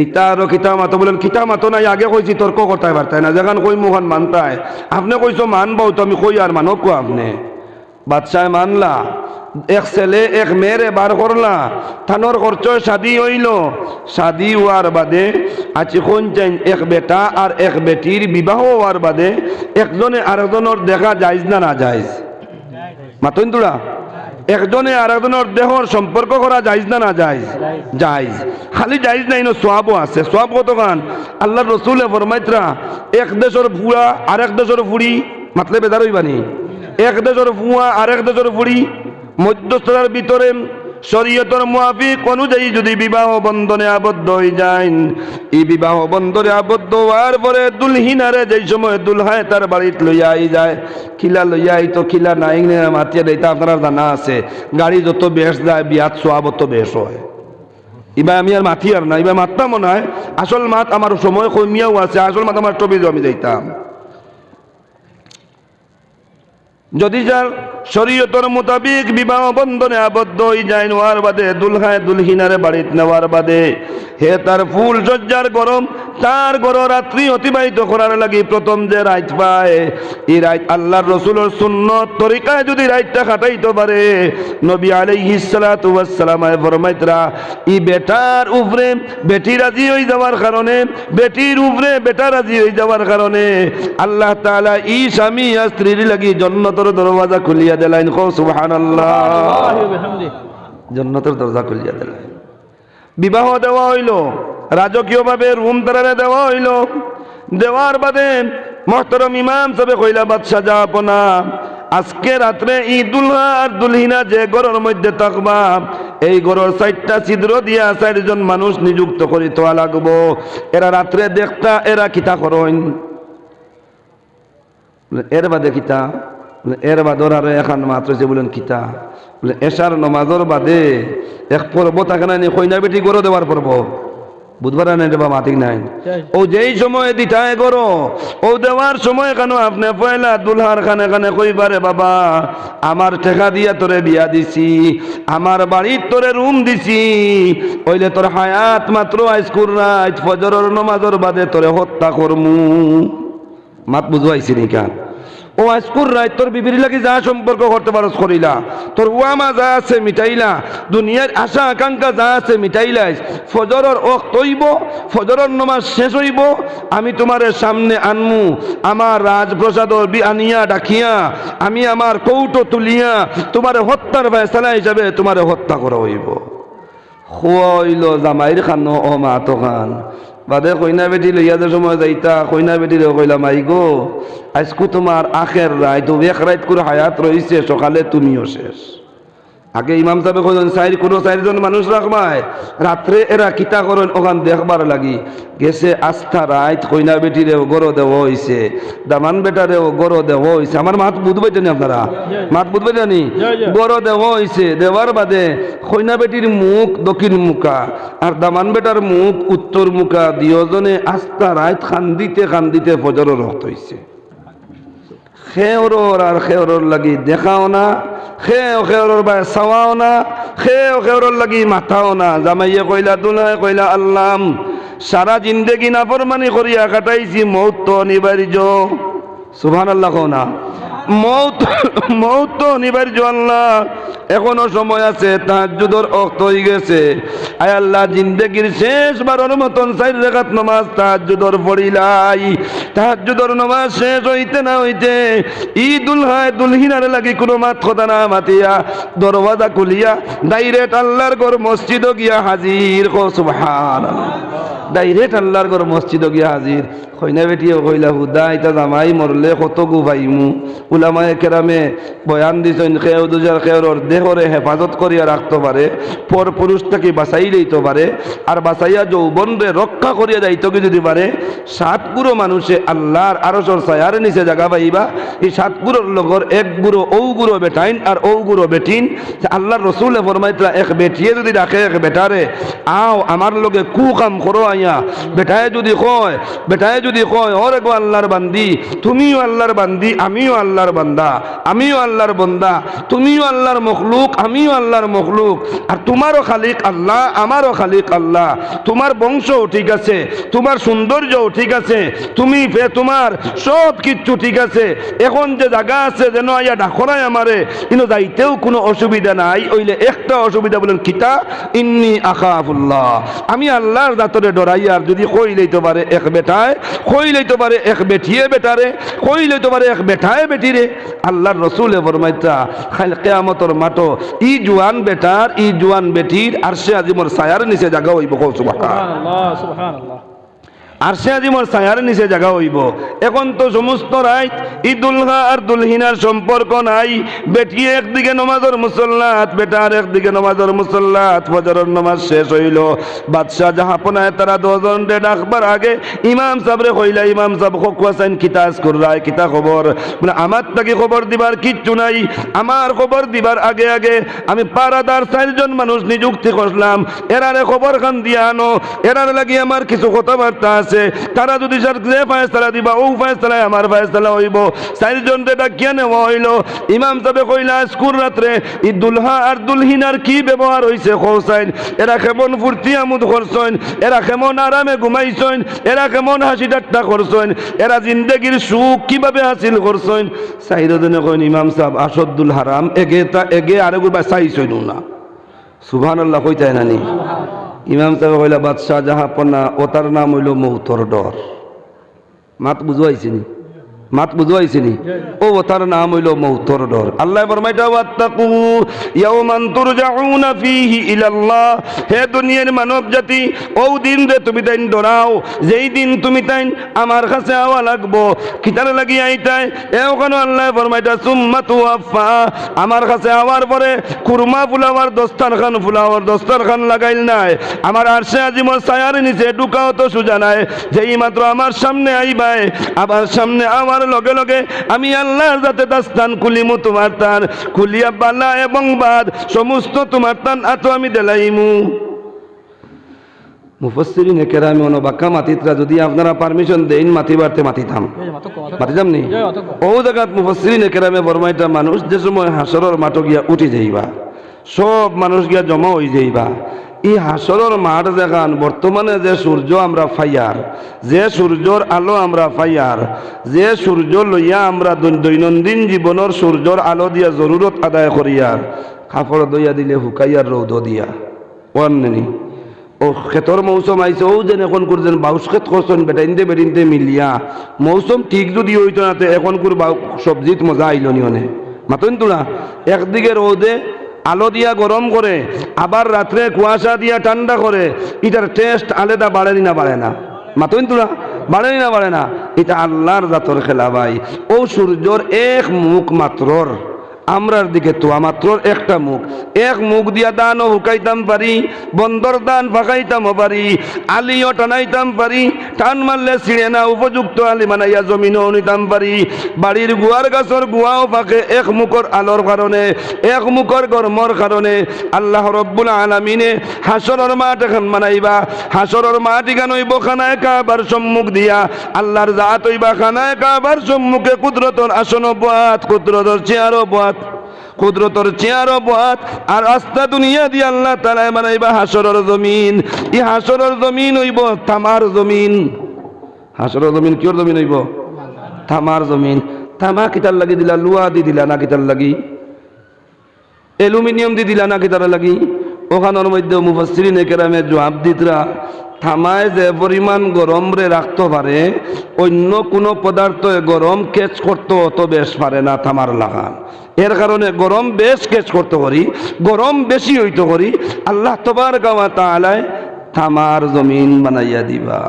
Speaker 1: ইটা আরো কিতা মাতো বলেন, কিতা মাতো নাই আগে কইছি তর্ক করতে পারতাই না, যেখান কই মুখান মানতায়। আপনি কইছো মানবাও তো আমি কই আর মানব কো আপনি। বাদশাহ মানলা, এক ছেলে এক মেয়েরে বার করলা, থানোর খরচ শাদি হইল। শাদি হওয়ার বাদে আছি কোন চাই এক বেটা আর এক বেটির বিবাহ হওয়ার বাদে একজনে আরেকজনের দেখা যাইজ না না যাইজ? মাতইন তোরা একজনে আরেকজনের দেহর সম্পর্ক করা যাইজ না না যাইজ? যাইজ। খালি যাইজ নাই, সোয়াবও আছে। সোয়াব কতখান? আল্লাহ রসুলে ফরমাইতরা এক দেশের ফুয়া আর এক দেশের ফুড়ি মাতলে বেদার হইবানি, এক দেশের ফুয়া আর এক দেশের ফুড়ি মধ্যস্থতার ভিতরে শরীয়তের মুআফিক অনুযায়ী যদি বিবাহ বন্ধনে আবদ্ধ হয়ে যায়, এই বিবাহ বন্ধনে আবদ্ধ হওয়ার পরে দুলহিনারে যেই সময় দুলহায় তার বাড়িতে লইয়া আই যায়, খিলা লইয়া আই তো খিলা নাই মাতিয়া দেয়, তা আপনারা জানা আছে। গাড়ি যত বেশ যায় বিয়াত সোয়াব তত বেশ হয়। এবার আমি আর মাতি আর না, এবার মাততাম মনে হয়। আসল মাত আমার সময় কমিয়াও আছে, আসল মাত আমার টবিজ আমি যাইতাম। যদি যার শরীয়তের মোতাবিক বিবাহ বন্ধনে আবদ্ধ হয়ে যায় নেওয়ার বাদে দুলহায় দুলহিনারে বাড়িতে নেওয়ার বাদে হে তার ফুল সজ্জার গরম তার গড় রাত্রি অতিবাহিত করার লাগি প্রথম যে রাত পায়, এই রাত আল্লাহর রসুলের সুন্নত তরিকায় যদি রাতটা কাটাইতে পারে, নবী আলাইহিস সালাতু ওয়াস সালাম ফরমাইতরা ই বেটার উপরে বেটি রাজি হয়ে যাওয়ার কারণে, বেটির উপরে বেটা রাজি হয়ে যাওয়ার কারণে আল্লাহ তাআলা ই স্বামী আর স্ত্রীর লাগি জান্নাতের দরওয়াজা খুলিয়া দিলেন। কও সুবহানাল্লাহ, জান্নাতের দরজা খুলিয়া দিলেন। বিবাহ দেওয়া হইল, রাজকীয়ভাবে রুম তারারে দেওয়া হইল। দেওয়ার বাদে মুহতারাম ইমাম সাহেব কইলা বাদশা যা আপনা আজকে রাত্রে ই দুলহা আর দুলহিনা যে ঘরের মধ্যে থাকবা, এই ঘরের 4টা ছিদ্র দিয়া 4জন মানুষ নিযুক্ত করি তোয়া লাগবো। এরা রাত্রে দেখতা এরা কিতা করেন, এর বাদে কিতা, এর বাদর আর এখন মাত্র যে বলেন কিতা, বলে এশার নমাজর বাদে এক পর্ব থাকে না কইনা বেটি গরো দেওয়ার পর্ব, বুধবার নাই দেবা মাতিক নাই, ও যেই সময় দিঠায় করো ও দেওয়ার সময় কেন আপনি পয়লা দুলহার খানে খানে কইবারে বাবা আমার ঠেকা দিয়া তোরে বিয়া দিছি, আমার বাড়ির তোরে রুম দিছি, ওইলে তোর হায়াত মাত্র আইসকুর রাত ফজরের নমাজর বাদে তোরে হত্যা করমু। মাত বুঝবাইছি নি কেন? ও আজকুর রাত তোর বিবির লাগি যা সম্পর্ক করতে পারস করিলা, তোর ওয়ামা যা আছে মিটাইলা, দুনিয়ার আশা আকাঙ্ক্ষা যা আছে মিটাইলাই। ফজরের ওয়াক্ত হইব, ফজরের নামাজ শেষ হইব, আমি তোমারে সামনে আনমু, আমার রাজপ্রসাদর আনিয়া ডাকিয়া আমি আমার কৌটো তুলিয়া তোমারে হত্যার ফয়সালা হিসাবে তোমারে হত্যা করা হইব। হইল জামাইর খান ও মা তো খান বাদে কইনা বেটি লইয়াদের সময় যাইতা কইনা বেটি কইলা মাই গো আজকু তোমার আখের রাত, এক রাত করে হায়াত রয়েছে, সকালে তুমিও শেষ। আগে ইমাম সাহেব কইলেন কোনো 4জন মানুষ রাখবাই, রাত্রে এরা কিতা করেন ওখান দেখবার লাগি গেছে। আস্থা রাত কইনা বেটিরেও গড় দেওয়া হয়েছে, দামান বেটারেও গড় দেওয়া হয়েছে। আমার মাত বুঝবে জানি, আপনারা মাত বুঝবে জানি, গড় দেওয়া হয়েছে। দেওয়ার বাদে কইনা বেটির মুখ দক্ষিণ মুখা আর দামান বেটার মুখ উত্তর মুখা, দুজনে আস্থা রাত কান্দিতে কান্দিতে ফজরের রক্ত হয়েছে। খেওরর আর খেওরর লাগি দেখাও না, খেওরর বাই চাওয়াও না, খেওরর লাগি মাথাও না। জামাইয়ে কইলা দুলহায় কইলা আল্লাহ সারা জিন্দেগি নাফরমানি করিয়া কাটাইছি, মৌত তো অনিবার্য। সুবহানাল্লাহ কও না। মৌত মৌত তো অনিবার্য আল্লাহ, এখনো সময় আছে, তাহাজ্জুদের ওয়াক্ত হয়ে গেছে। আয় আল্লাহ, জিন্দেগির শেষবারের মতন 4 রাকাত নামাজ তাহাজ্জুদের পড়িলাই। তাহাজ্জুদের নামাজ শেষ হইতে না হইতে ঈদুল হায় দুলহিনার লাগি কোনো মাত কথা না মাতিয়া দরওয়াজা খুলিয়া ডাইরেক্ট আল্লাহর ঘর মসজিদে গিয়া হাজির। সুবহানাল্লাহ, ডাইরেক্ট আল্লাহর ঘর মসজিদে গিয়া হাজির। কইনা বেটিও কইলা হুদা এটা জামাই মরলে কত গু ভাইমু। উলামায়ে কেরামে বয়ান দিছেন খেও দুজার খেওর দেহরে হেফাজত করিয়া রাখতে পারে, পর পুরুষটাকে বাঁচাই লইতে পারে, আর বাঁচাইয়া যৌবনরে রক্ষা করিয়া যাইতে যদি পারে, 7 গুরো মানুষে আল্লাহর আরশের ছায়ার নিচে জায়গা পাইবা। এই 7 গুরোর লগর 1 গুরো ও গুরো বেটাইন আর ও গুরো বেটিন। আল্লাহর রসুলে ফরমাইতরা এক বেটিয়ে যদি ডাকে এক বেটারে, আও আমার লগে কু কাম করো আইয়া, বেটায় যদি কয় ওরে গো আল্লাহর বান্দি, তুমিও আল্লাহর বান্দি, আমিও আল্লাহর বান্দা, আমিও আল্লাহর বান্দা, তুমিও আল্লাহর মখলুক, আমিও আল্লাহর মখলুক, আর তোমারও খালিক আল্লাহ, আমারও খালিক আল্লাহ, তোমার বংশও ঠিক আছে, তোমার সৌন্দর্যও ঠিক আছে, তোমার সব কিচ্ছু ঠিক আছে, এখন যে জায়গা আছে যেন আইয়া ডাকরাই আমারে, কিন্তু যাইতেও কোনো অসুবিধা নাই। ওইলে একটা অসুবিধা বলেন কিতা, ইন্নি আখাফুল্লাহ, আমি আল্লাহর জাতরে ডরাই। আর যদি কই লইতে পারে এক বেটায়, কই লইতে পারে এক বেটিয়ে বেটারে, কই লইতে পারে এক বেটায় বেটিরে। আল্লাহর রসুলে ফরমাইতা খাল কিয়ামতের মাঠো ই জওয়ান বেটার, ই জওয়ান বেটির আরশে আজিমর ছায়ার নিচে জায়গা হইব। সুবহানাল্লাহ, সুবহানাল্লাহ, আরশে আজিমর ছায়ার নিচে জায়গা হইব। এখন তো সমস্ত রাইত ঈদুলহা আর দুলহিনার সম্পর্ক নাই। বেটি একদিকে নমাজের মুসল্লাত, বেটার একদিকে নমাজের মুসল্লাত। ফজরের নামাজ শেষ হইল, বাদশাহ জাহাপনায় তারা 2 জনরে ডাকবার আগে ইমাম সাহেবরে কইলা, ইমাম সাহেব খোয়াছেন কিতাস কররায় কিতা খবর? মানে আমার তাকে খবর দিবার কিচ্ছু নাই। আমার খবর দিবার আগে আগে আমি পাড়াদার 4 জন মানুষ নিযুক্তি করলাম, এরারে খবর খান দিয়া আনো, এরার লাগি আমার কিছু কথাবার্তা আছে। তারা যদি যে ফয়সালা দিবা ও ফয়সালায় আমার ফয়সালা হইব। 4 জনরে ডাকিয়া নেওয়া হইল। ইমাম সাহেব কইলা স্কুল রাত্রে ঈদুলহা আর দুলহিনার কি ব্যবহার হইছে খোসাইন, এরা কেমন ফুর্তি আমোদ করছেন, এরা কেমন আরামে ঘুমাইছেন, এরা কেমন হাসি ঠাট্টা করছেন, এরা জিন্দেগির সুখ কিভাবে হাসিল করছেন। 4 জনে কইন ইমাম সাহেব আসাদুল হারাম এগে আরেক চাইছেন না। সুবহানাল্লাহ কইতাই নানি। ইমাম সাহেব কইলা বাদশাহ জাহাপনা ওটার নাম হইল মৌতর ডর। মাত বুঝাইছিনি, মাত বুঝাইছিনি, ও ওটার নাম হইল মৌতর ডর। আল্লাহ ফরমাইতা ওয়াত্তাকু ইয়াওমান তুরজাউনা ফীহি ইলাল্লাহ, হে দুনিয়ার মানব জাতি, ও দিন রে তুমি তাইন ডরাও, যেই দিন তুমি তাইন আমার কাছে আওয়া লাগবো। কিতার লাগি আইতাই এওখানে আল্লাহ ফরমাইতা সুম্মা তুওয়াফা, আমার কাছে আওয়ার পরে কুরমা ফুলাওয়ার দস্তারখান লাগাইল নাই, আমার আরশে আজিমর ছায়ার নিচে ঢুকাও তো সুজা নাই। যেই মাত্র আমার সামনে আইবাই, আবার সামনে আমার লগে লগে আমি আল্লাহর যাতে দাস্তান খুলিমু, তোমার তান খুলিয়া বালা এবং বাদ সমস্ত তোমার তান আতো আমি দেলাইমু। মুফাসসিরিনে কেরামে বাক্কা মাতিতরা যদি আপনারা পারমিশন দেন মাতিবারতে মাতিতাম নি। ও জায়গাত মুফাসসিরিনে কেরামে ফরমাইতা মানুষ যে সময় হাসরের মাঠ গিয়া উঠি যাইবা, সব মানুষ গিয়া জমা হয়ে যাইবা। এই হাসরের মাঠ দেখান বর্তমানে যে সূর্য আমরা ফাইয়ার, যে সূর্যর আলো আমরা ফাইয়ার, যে সূর্য লইয়া আমরা দৈনন্দিন জীবনের সূর্যর আলো দিয়া জরুরত আদায় করিয়ার, কাপড় দইয়া দিলে হুকাইয়ার রৌদ দিয়া ওয়ান্নি। ও ক্ষেতর মৌসুম আইছে, ও যেন এখন করে যেন বাউস ক্ষেত করছেন বেটাইনতে বেটিনতে মিলিয়া, মৌসুম ঠিক যদি হইতো না তো এখন করে সবজিত মজা আইল নিয়নে মাতন তোলা। একদিকে রোদে আলো দিয়া গরম করে, আবার রাত্রে কুয়াশা দিয়া ঠান্ডা করে, এটার টেস্ট আলাদা বাড়েনি না বাড়ে না? মাতন তোলা বাড়েনি না বাড়ে না? এটা আল্লাহর জাতর খেলা ভাই। ও সূর্যর এক মুখ মাত্রর, আমরার দিকে তো মাত্র একটা মুখ, এক মুখ দিয়া দানও হুকাইতাম পারি, বন্দর দান ফাঁকাইতাম পারি, আলিও টানাইতাম পারি, টান মারলে ছিঁড়ে না উপযুক্ত আলি বানাইয়া জমিনও নিতাম পারি। বাড়ির গুয়ার গাছর গুয়াও ফাঁকে এক মুখর আলোর কারণে, এক মুখর গরমর কারণে আল্লাহ রব্বুল আলামিনে হাসরের মাঠ এখন বানাইবা। হাসরের মাঠ এখান হইব খানায় কাবার সম্মুখ দিয়া, আল্লাহর জাত হইবা খানায় কাবার সম্মুখে, কুদরতর আসন বাত, কুদরতর চেয়ার বাত, কুদরতর চেয়ার বাত, আর আস্তা দুনিয়া দিয়ে আল্লাহ তাআলা বানাইবা হাসরের জমিন। এই হাসরের জমিন হইব তামার জমিন। হাসরের জমিন কির জমিন হইব? তামার জমিন। তামা কিতার লাগি দিলা, লুয়া দি দিলা না কিতার লাগি, অ্যালুমিনিয়াম দি দিলা না কিতার লাগি? ওখানের মধ্যে মুফাসসিরিন কেরামে জবাব দিতরা, থামায় যে পরিমাণ গরম রে রাখতে পারে, অন্য কোনো পদার্থ গরম ক্যাচ করতে অত বেশ পারে না থামার লাগান। এর কারণে গরম বেশ ক্যাচ করতে পারি, গরম বেশি হইতে পারি। আল্লাহ তাবারক ওয়া তাআলা থামার জমিন বানাইয়া দিবা।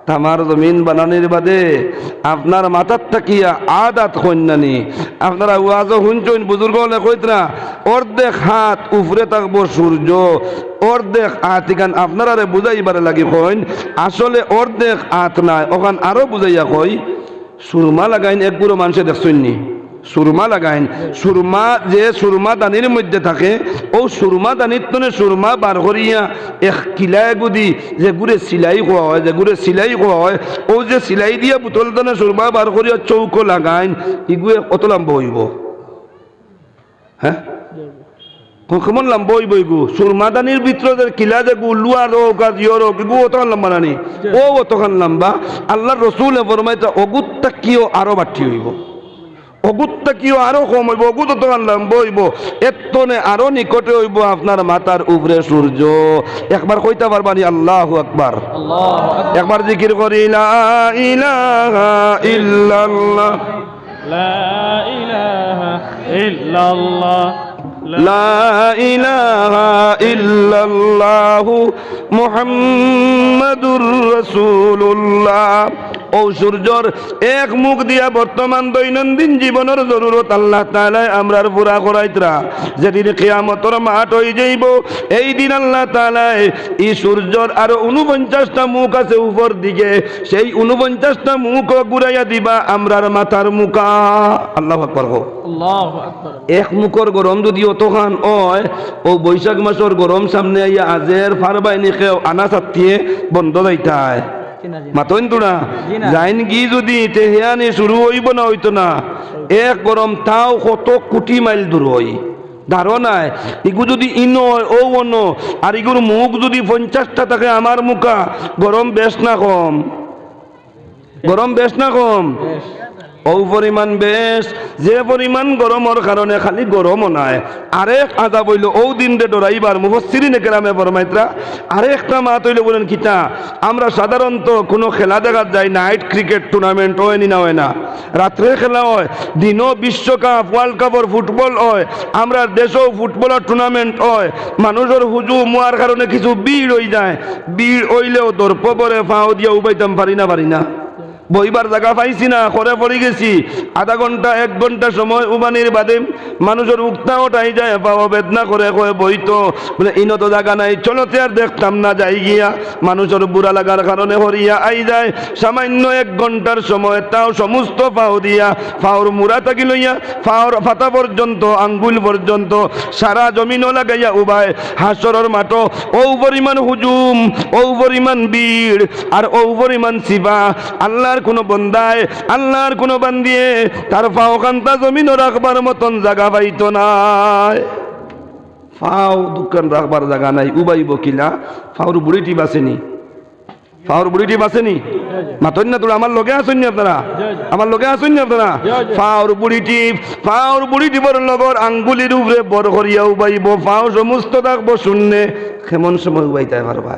Speaker 1: থামার জমিন বানানোর বাদে আপনার মাথার তাকিয়া আদাত কন্যানি আপনারা ওয়াজও শুনছেন, বুজুর্গ হলে কইতরা অর্ধেক হাত উপরে থাকবো সূর্য, অর্ধেক হাত ইখান আপনারা বুঝাইবার লাগি কইন আসলে অর্ধেক হাত নাই, ওখান আরো বুঝাইয়া কই সুরমা লাগাইন। এক বুড়ো মানুষে দেখছেন নি সুরমা লাগাইন, সুরমা যে সুরমা দানির মধ্যে থাকে ও সুরমা দানির তনে সুরমা বার করিয়া এক কিলায় গুদি যে গুড়ে সিলাই কোয়া হয়, যে গুড়ে সিলাই কোয়া হয়, ও যে সিলাই দিয়া বোতল তনে সুরমা বার করিয়া চৌকো লাগাইন, ইগুয়ে কত লম্বা হইব? হ্যাঁ কেমন লম্বা হইব? ইগু সুরমা দানির ভিতরে কিলা যে লুয়ার হোক আর ইয়র হোক ইগু অতখান লম্বা নানি, ও অতখান লম্বা। আল্লাহ রসুল ফরমাইতা অগুতটা কিও আরো বাড়তি হইব, অগুতটা কিও আরো কম হইব, অগুত তখন লম্ব হইব, এতনে আরো নিকটে হইব আপনার মাথার উপরে সূর্য। একবার কইতে পারবানি আল্লাহু আকবার? একবার জিকির করি লা ইলাহা ইল্লাল্লাহ,
Speaker 2: লা ইলাহা ইল্লাল্লাহ,
Speaker 1: লা ইলাহা ইল্লাল্লাহু মুহাম্মাদুর রাসূলুল্লাহ। ও সূর্যর এক মুখ দিয়া বর্তমান দৈনন্দিন জীবনের জরুরত আল্লাহ তাআলা আমরার পুরা করাইতরা। যেদিন কিয়ামতের মাঠ হয়ে যাইব এই দিন আল্লাহ তাআলা এই সূর্যর আরো 49টা মুখ আছে উপর দিকে, সেই 49টা মুখ ঘুরাইয়া দিবা আমরার মাথার মুখা। আল্লাহু আকবার।
Speaker 2: আল্লাহু আকবার।
Speaker 1: এক মুখর গরম যদি অতখান হয়, ও বৈশাখ মাসের গরম সামনে আইয়া আজের ফারবাইনি খেও আনা চাতিয়ে বন্ধ যাইতায় মাতইন তোরা যাইন গি যদি তেহিয়ানি শুরু হইব না হইতো না, এক গরম তাও কত কোটি মাইল দূর হই ধারণায়। ইগু যদি ইন হয় ও অন্য, আর ইগুর মুখ যদি 50টা থাকে আমার মুখা, গরম বেশ না কম? গরম বেশ না কম? ও পরিমাণ বেশ, যে পরিমাণ গরমের কারণে খালি গরমও নাই, আরেক আদা বইল ও দিন রে ডরাইবার মুফাসসিরিন কেরামে ফরমাইতরা। আরেকটা মাত হইল বলেন কিতা, আমরা সাধারণত কোনো খেলা দেখা যায়, নাইট ক্রিকেট টুর্নামেন্ট হয় নি না হয় না, রাত্রে খেলা হয়, দিনও বিশ্বকাপ ওয়ার্ল্ড কাপের ফুটবল হয়, আমরা দেশেও ফুটবলের টুর্নামেন্ট হয়। মানুষের হুজুম হওয়ার কারণে কিছু ভিড় হয়ে যায়, ভিড় হইলেও দর্প পরে ফাও দিয়া উবাইতাম পারি না, বইবার জায়গা পাইছি না, করে পড়ে গেছি। আধা ঘন্টা 1 ঘন্টা সময় উবানির বাদে মানুষের উক্তা ওঠাই যায়, পাওয়া বেদনা করে কয়ে বইতো বলে ইনো তো জায়গা নাই, চলোতে আর দেখতাম না যাই গিয়া। মানুষের বুড়া লাগার কারণে হরিয়া আই যায় সামান্য 1 ঘন্টার সময়, তাও সমস্ত পাও দিয়া ফাওর মুড়া থাকি লইয়া ফাওর ফাতা পর্যন্ত আঙ্গুল পর্যন্ত সারা জমিনও লাগাইয়া উবায় হাসরের মাঠ। ও পরিমাণ হুজুম, ও পরিমাণ ভিড়, আর ও পরিমাণ সিবা। আল্লাহর কোনো বন্দায়, আল্লাহর কোনো বান্দিয়ে তার ফাও কান্তা জমিনও রাখবার মতন জায়গা পাইতো না। ফাও দোকান রাখবার জায়গা নাই, উবাইব কিলা? ফাওর বুড়িটি বাসেনি, ফাওর বুড়িটি বাসেনি মাতন না তোরা? আমার লগে আসেননি আপনারা? আমার লগে আসেননি আপনারা? ফাওর বুড়িটি বড় লগর আঙ্গুলির উপরে বড় করিয়া উবাইব, ফাও সমস্ত থাকবো শূন্যে। কেমন সময় উবাইতে পারবা?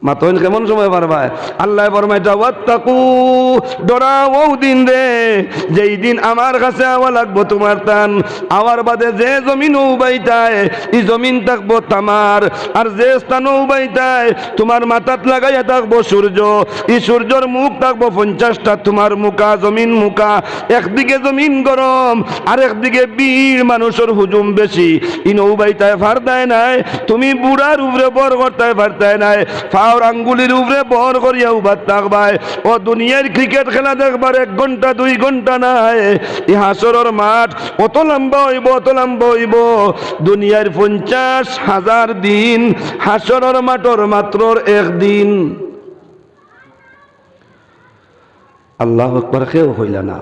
Speaker 1: মাতইন কেমন সময় পারবা? আল্লাহ ফরমাইতা ওয়াত্তাকু, ডরাও দিন রে যেই দিন আমার কাছে আওয়া লাগবো তোমার টান। আওয়ার বাদে যে জমিন উবাইতায় এই জমিন থাকবো তামার, আর যে স্থান উবাইতায় তোমার মাথাত লাগাইয়া থাকবো সূর্য। এই সূর্যর মুখ থাকবো 50টা তোমার মুখা, জমিন মুখা। একদিকে জমিন গরম আর একদিকে বীর মানুষের হুজুম বেশি। ই নৌবাইতায় ফারদায় নাই, তুমি বুড়ার উপরে বর করতায় ফারতায় নাই, ফাওর আঙ্গুলির উপরে বর করিয়া উবাদ থাকবায়। ও দুনিয়ার ক্রিকেট খেলা দেখবার 1 ঘন্টা 2 ঘন্টা নাই, এই হাসরের মাঠ অত লম্বা হইব, অত লম্বা হইব। দুনিয়ার 50,000 দিন, হাসরের মাঠর মাত্র 1 দিন। আল্লাহু আকবার। কেউ হইল না,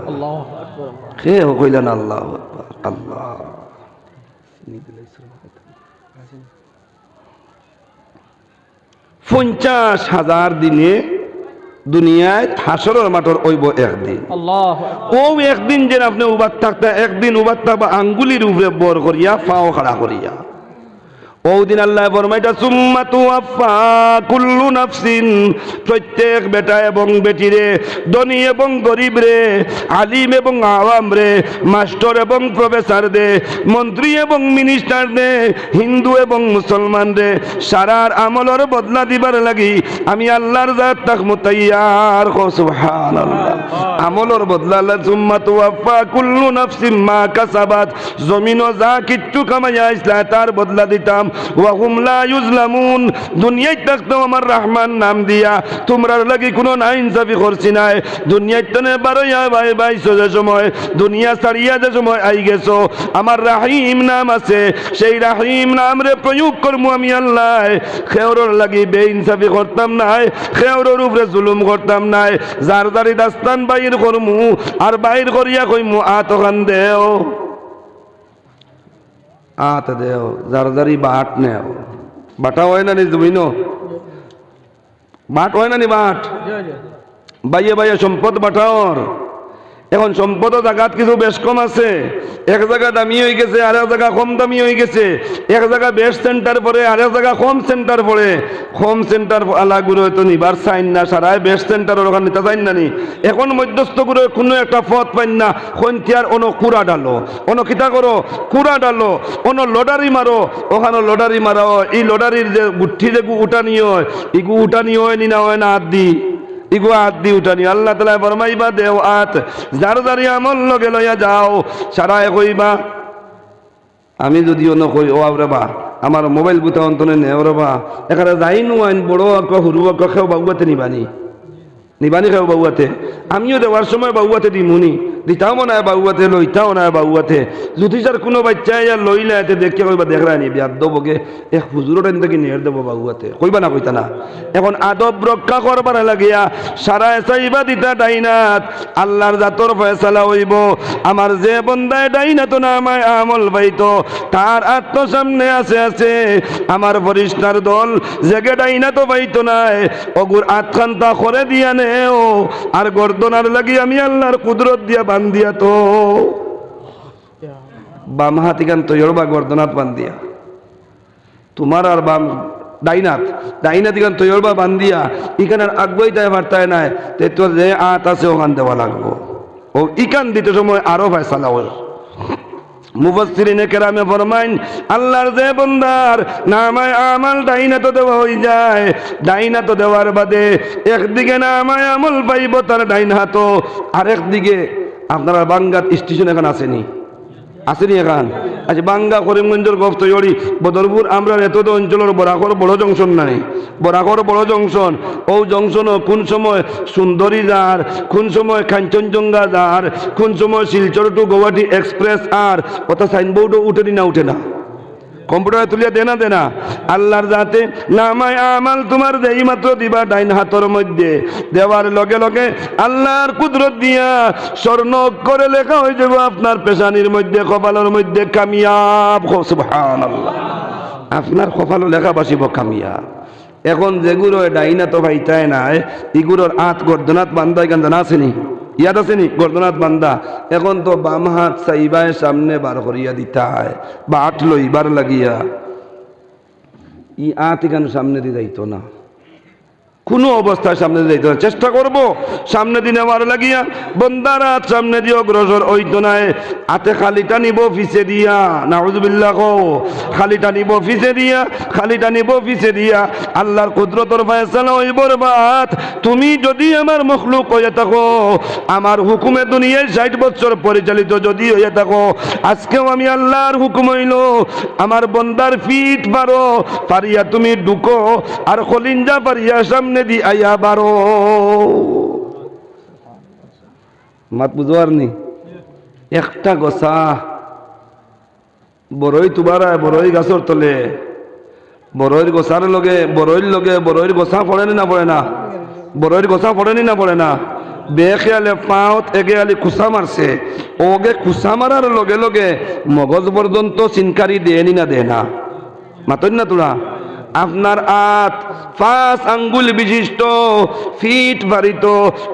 Speaker 1: কেউ হইল না। আল্লাহু আকবার। আল্লাহ 50,000 দিনে দুনিয়ায় হাসরের মাঠর ওইব একদিন।
Speaker 2: الله
Speaker 1: ও একদিন যে আপনি উবাদ থাকতে একদিন উবাদ থাকবা আঙ্গুলির উপরে বর করিয়া পাও খাড়া করিয়া। ওদিন আল্লাহ ফরমাইতা সুম্মা তুওয়াফা কুল্লু নাফসিন, প্রত্যেক বেটা এবং বেটিরে, ধনী এবং গরিব রে, আলিম এবং আওয়াম রে, মাস্টার এবং প্রফেসর দে, মন্ত্রী এবং মিনিস্টার দে, হিন্দু এবং মুসলমান রে, সারার আমলের বদলা দিবার লাগি আমি আল্লাহর জাত তাক মুতাইয়ার। সুবহানাল্লাহ। আমলের বদলা আল্লাহ সুম্মা তুওয়াফা কুল্লু নাফসিন মা কাসাবাত, জমিনও যা কিচ্ছু কামাইয়া আইসলা তার বদলা দিতাম। ওয়াহুম লা ইউজলামুন, দুনিয়ায় থাকতেও আমার রহমান নাম দিয়া তোমরার লাগি কোনো না ইনসাফি করছি নাই। দুনিয়ায় তনে বারোয়া ভাই বাইছো যে সময়, দুনিয়া ছাড়িয়া যে সময় আই গেছো, আমার রাহিম নাম আছে, সেই রাহিম নাম রে প্রয়োগ করবো আমি আল্লাহ। খেওরর লাগি বে ইনসাফি করতাম নাই, খেওরর উপরে জুলুম করতাম নাই। যার দারি দাস্তান বাইর করমু আর বাইর করিয়া কইমু আতখান দেও, আত দেও, জারদারি বাট নেও। বাটা হয় না নি জমিন, বাট হয় না নি বাট, বাইয়ে বাইয়ে সম্পদ বাটাওর। এখন সম্পদ জায়গাত কিছু বেশ কম আছে, এক জায়গা দামি হয়ে গেছে আর এক জায়গা কম দামি হয়ে গেছে, এক জায়গা বেস্ট সেন্টার পড়ে আর এক জায়গা কম সেন্টার পড়ে। কম সেন্টার আলাগুলো হয়তো নিবার চাইন না, সারায় বেস্ট সেন্টারের ওখানে নিতে চাইন না নি। এখন মধ্যস্থ করে কোনো একটা পথ পাইন না, খন্তিয়ার অন কুড়া ডালো, অন কিতা করো কুড়া ডালো, অন লটারি মারো, ওখানে লটারি মারাও। এই লটারির যে গুঠি যে উঠানি হয়, ইগু উঠানি হয় নি না হয় না হাত দি, ইগো হাত দি উঠানি। আল্লাহ তাআলা ফরমাইবা দেও আত, যার যারি আমল লগে লইয়া যাও। সারায় কইবা আমি যদিও নকই ও আবরাবা আমার মোবাইল বুতা অন্তনে নেও রবা, এখানে যাই নুয়াইন বড় আঁক সরু আঁক খেও বাবুয়াতে নিবানি, নিবানি খেও বাবুয়াতে। আমিও দেওয়ার সময় বাবুয়াতে দিমুনি, দিতাও না বাবুয়াতে, লইতাও না বাবুয়াতে। যদি যার কোনো বাচ্চা ইয়ার লইলে এতে দেখে কইবা দেখরা নি বিয়াদ দেবকে এক হুজুরের টাইম থেকে নিয়ে দেবো বাবুয়াতে, কইবা না কইতা না। এখন আদব রক্ষা করবার লাগিয়া সারা চাইবা দিতা ডাইনাত, আল্লাহর জাতর ফয়সালা হইব। আমার যে বন্দায় ডাইনাত না আমায় আমল পাইতো, তার আত্ম সামনে আছে আছে আমার ফরিস্তার দল, জেগে ডাইনাত পাইতো নাই, অগুর আতখান্তা করে দিয়া নেও। আর গর্দনার লাগি আমি আল্লাহর কুদরত দিয়া বান্ধিয়া তো বাম হাতি গান তৈর বা গর্দনাথ বান্ধিয়া তোমার আর বাম ডাইনাথ ডাইনাথ গান তৈর বা বান্ধিয়া ইখানে আগুয়াই দেয় বার্তায় নাই, তে তোর যে আত আছে ওখান দেওয়া লাগবো। ও ইকান দিতে সময় আরো ফয়সালা হয়। মুফাসসিরিনে কেরামে ফরমাইন আল্লাহর যে বান্দার নামায় আমাল ডাইনাত দেওয়া হয়ে যায়, ডাইনাত দেওয়ার বাদে একদিকে নামায় আমল পাইব তার ডাইন হাত, আরেকদিকে আপনারা বাঙ্গাত স্টেশন এখন আসেনি, আসেনি এখন? আচ্ছা, বাঙ্গা করিমগঞ্জের গফ তৈরি বদরপুর আমরা এত অঞ্চলের বরাকর বড় জংশন নাই, বরাকর বড় জংশন। ও জংশনও কোন সময় সুন্দরী যার, কোন সময় কাঞ্চনজঙ্ঘা যার, কোন সময় শিলচর টু গৌহাটি এক্সপ্রেস আর ওটা সাইনবোর্ডও উঠেনি না উঠে না, কম্পিউটারে তুলিয়া দেনা দেনা। আল্লাহর যাতে নামায় আমাল তোমার দেই মাত্র দিবা ডাইন হাতের মধ্যে, দেওয়ার লগে লগে আল্লাহর কুদরত দিয়া স্বর্ণ করে লেখা হয়ে যাবে আপনার পেশানির মধ্যে, কপালের মধ্যে কামিয়াব। সুবহানাল্লাহ, আপনার কপালও লেখা বাসিব কামিয়াব। এখন যেগুলো ডাইনা তো ভাইতায় নাই, এগুলোর আত গর্দনাথ বান্ধা এখান জানা আসেনি, ইয়াদ আসেনি গর্দনাথ বান্ধা। এখন তো বাম হাত চাইবায় সামনে বার করিয়া দিতা হয়, বা আট লইবার লাগিয়া ই আত এখানে সামনে দিয়ে যাইতো না, কোনো অবস্থায় সামনে দিয়ে যাইতো না। চেষ্টা করব সামনে দিয়ে নেওয়ার লাগিয়া, বন্দার হাত সামনে দিয়ে অগ্রসর হইতো নাই। হাতে খালিটা নিব ফিসে দিয়া, নাউযুবিল্লাহ কও, খালিটা নিব ফিসে দিয়া, খালিটা নিব ফিসে দিয়া। আল্লাহর কুদরতর ফয়সালা হইব বাত, তুমি যদি আমার মখলুক হয়ে থাকো, আমার হুকুমে দুনিয়ায় 60 বছর পরিচালিত যদি হয়ে থাকো, আজকেও আমি আল্লাহর হুকুম হইল আমার বন্দার ফিট পারো পারিয়া তুমি ঢুকো, আর খলিঞ্জা পারিয়া সামনে দি আইয়া বারো। মাত বুঝবার নি? একটা গোসা বড়ই তুবারা বড়ই গাছর তলে, বড়ইর গোসার লগে বড়ইর গোসা পড়েনি না পড়ে না, বড়ইর গোসা পড়েনি না পড়ে না। বেখেয়ালে পাঁত এগে আলি খুসা মারছে, ওগে খুসা মারার লগে লগে মগজ পর্যন্ত চিনকারি দেয়নি না দেয় না, মাতন না তোরা আপনার হাত 5 আঙ্গুল বিশিষ্ট, ফিট বাড়িত,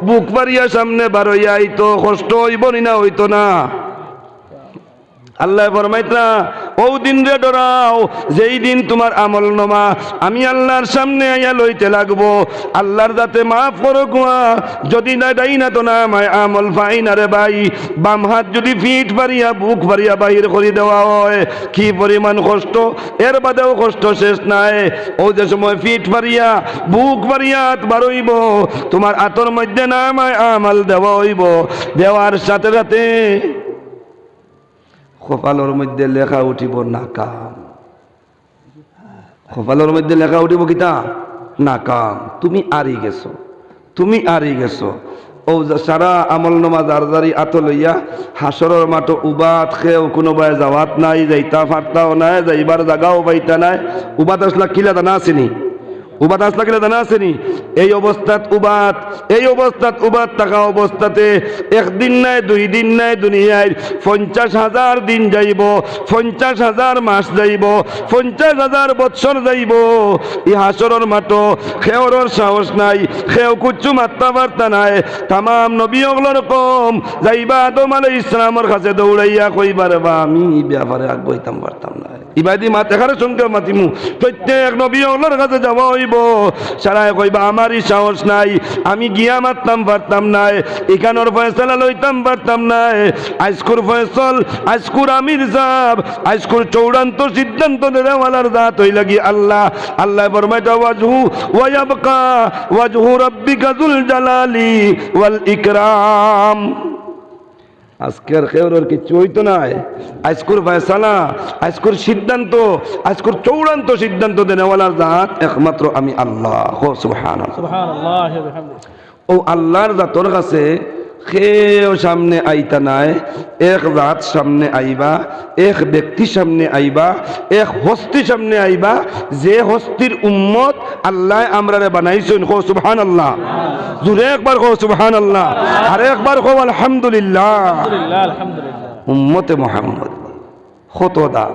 Speaker 1: বুক বাড়িয়া সামনে বারইয়া আইতো, কষ্ট হইব না হইতো না? আল্লাহ ফরমাইতরা ও দিন রে ডরাও যেই দিন তোমার আমল নামা আমি আল্লাহর সামনে আইয়া লইতে লাগবো, আল্লাহর যাতে মাফ করো গুয়া, যদি না ডাই না তো না মায় আমল পাই না রে ভাই। বাম হাত যদি ফিট পারিয়া বুক পারিয়া বাহির করে দেওয়া হয় কি পরিমাণ কষ্ট, এর বাদেও কষ্ট শেষ নাই। ও যে সময় ফিট পারিয়া বুক পারিয়া হাত বারইব, তোমার হাতের মধ্যে না মায় আমল দেওয়া হইব, দেওয়ার সাথে সাথে কপালের মধ্যে লেখা উঠিব নাকাম। কপালের মধ্যে লেখা উঠিব কিতা? নাকাম। তুমি আরি গেছো, তুমি আরি গেছো। ও সারা আমল নামা জারজারি আত লইয়া হাসরের মাঠ উবাত খেয়েও কোনোবাই যাওয়াত নাই, যাইতা ফারতাও নাই, যাইবার জাগাও পাইতা নাই। উবাত আসলা কিলা দানা আসেনি? উবাত আসলা কিলা দানা আসেনি? এই অবস্থাত উবাত থাকা অবস্থাতে একদিন নাই, 2 দিন নাই, দুনিয়ায় 50,000 দিন যাইব, 50,000 মাস যাইব, 50,000 বৎসর যাইব। ই হাসরের মাঠ খেওরের সাহস নাই, খেও কুচ্ছু মাত্রা বার্তা নাই। তাম নবী ওগুলোর কম যাইবা আদম আলাইহিস সালামের কাছে দৌড়াইয়া কইবার বা আমি ব্যাপারে আগ্রহীতাম পারতাম না, ইবাদি মাত এখানে সঙ্গে মাতিমু। প্রত্যেক নবী ওগুলোর কাছে যাওয়া হইব, সারায় কইবা আমারই সাহস নাই, আমি গিয়া মারতাম পারতাম নাই, এখানোর ফয়সালা লইতাম পারতাম নাই। আজকুর ফয়সল, আজকুর আমির সাহেব, আজকুর চূড়ান্ত সিদ্ধান্ত দেওয়ালার জাত হই লাগি আল্লাহ। আল্লাহ ফরমাইতা ওয়াজহু ওয়া ইয়াবকা ওয়াজহু রাব্বিকা যুল জালালি ওয়াল ইকরাম। আজকের খেওরের কিছু হইতো নাই। আজকুর ফয়সালা, আজকুর সিদ্ধান্ত, আজকুর চূড়ান্ত সিদ্ধান্ত দেওয়ালার জাত একমাত্র আমি আল্লাহ। সুবহানাল্লাহ,
Speaker 2: সুবহানাল্লাহ ওয়া বিহামদিহি।
Speaker 1: ও আল্লাহর জাতর কাছে কেউ সামনে আইতা নাই, এক জাত সামনে আইবা, এক ব্যক্তি সামনে আইবা, এক হস্তি সামনে আইবা, যে হস্তির উম্মত আল্লাহ আমরারে বানাইছেন। কো সুবহানাল্লাহ, জুরে একবার কো সুবহানাল্লাহ, আর একবার কো আলহামদুলিল্লাহ।
Speaker 2: আলহামদুলিল্লাহ, আলহামদুলিল্লাহ।
Speaker 1: উম্মতে মুহাম্মদ কত দাম!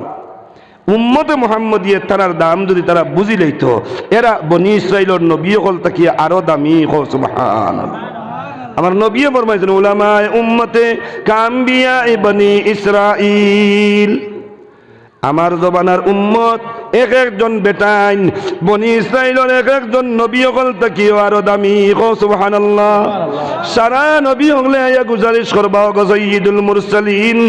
Speaker 1: উম্মতে মুহাম্মদিয়ে তারার দাম যদি তারা বুঝি লইতো, এরা বনি ইসরাইলের নবী হল তাকিয়ে আরো দামি। কো সুবহানাল্লাহ। আমার নবী ফরমাইছেন উলামায়ে উম্মতে কাম্বিয়া বনি ইসরাইল। আমার জবানার উম্মত এক একজন বেটাইন, বনি ইসরাইলের এক একজন নবী হল তাকিয়ে আরো দামি। কো সুবহানাল্লাহ। সারা নবী হলে আয়া গুজারিশ করবা গো সাইয়্যিদুল মুরসালিন,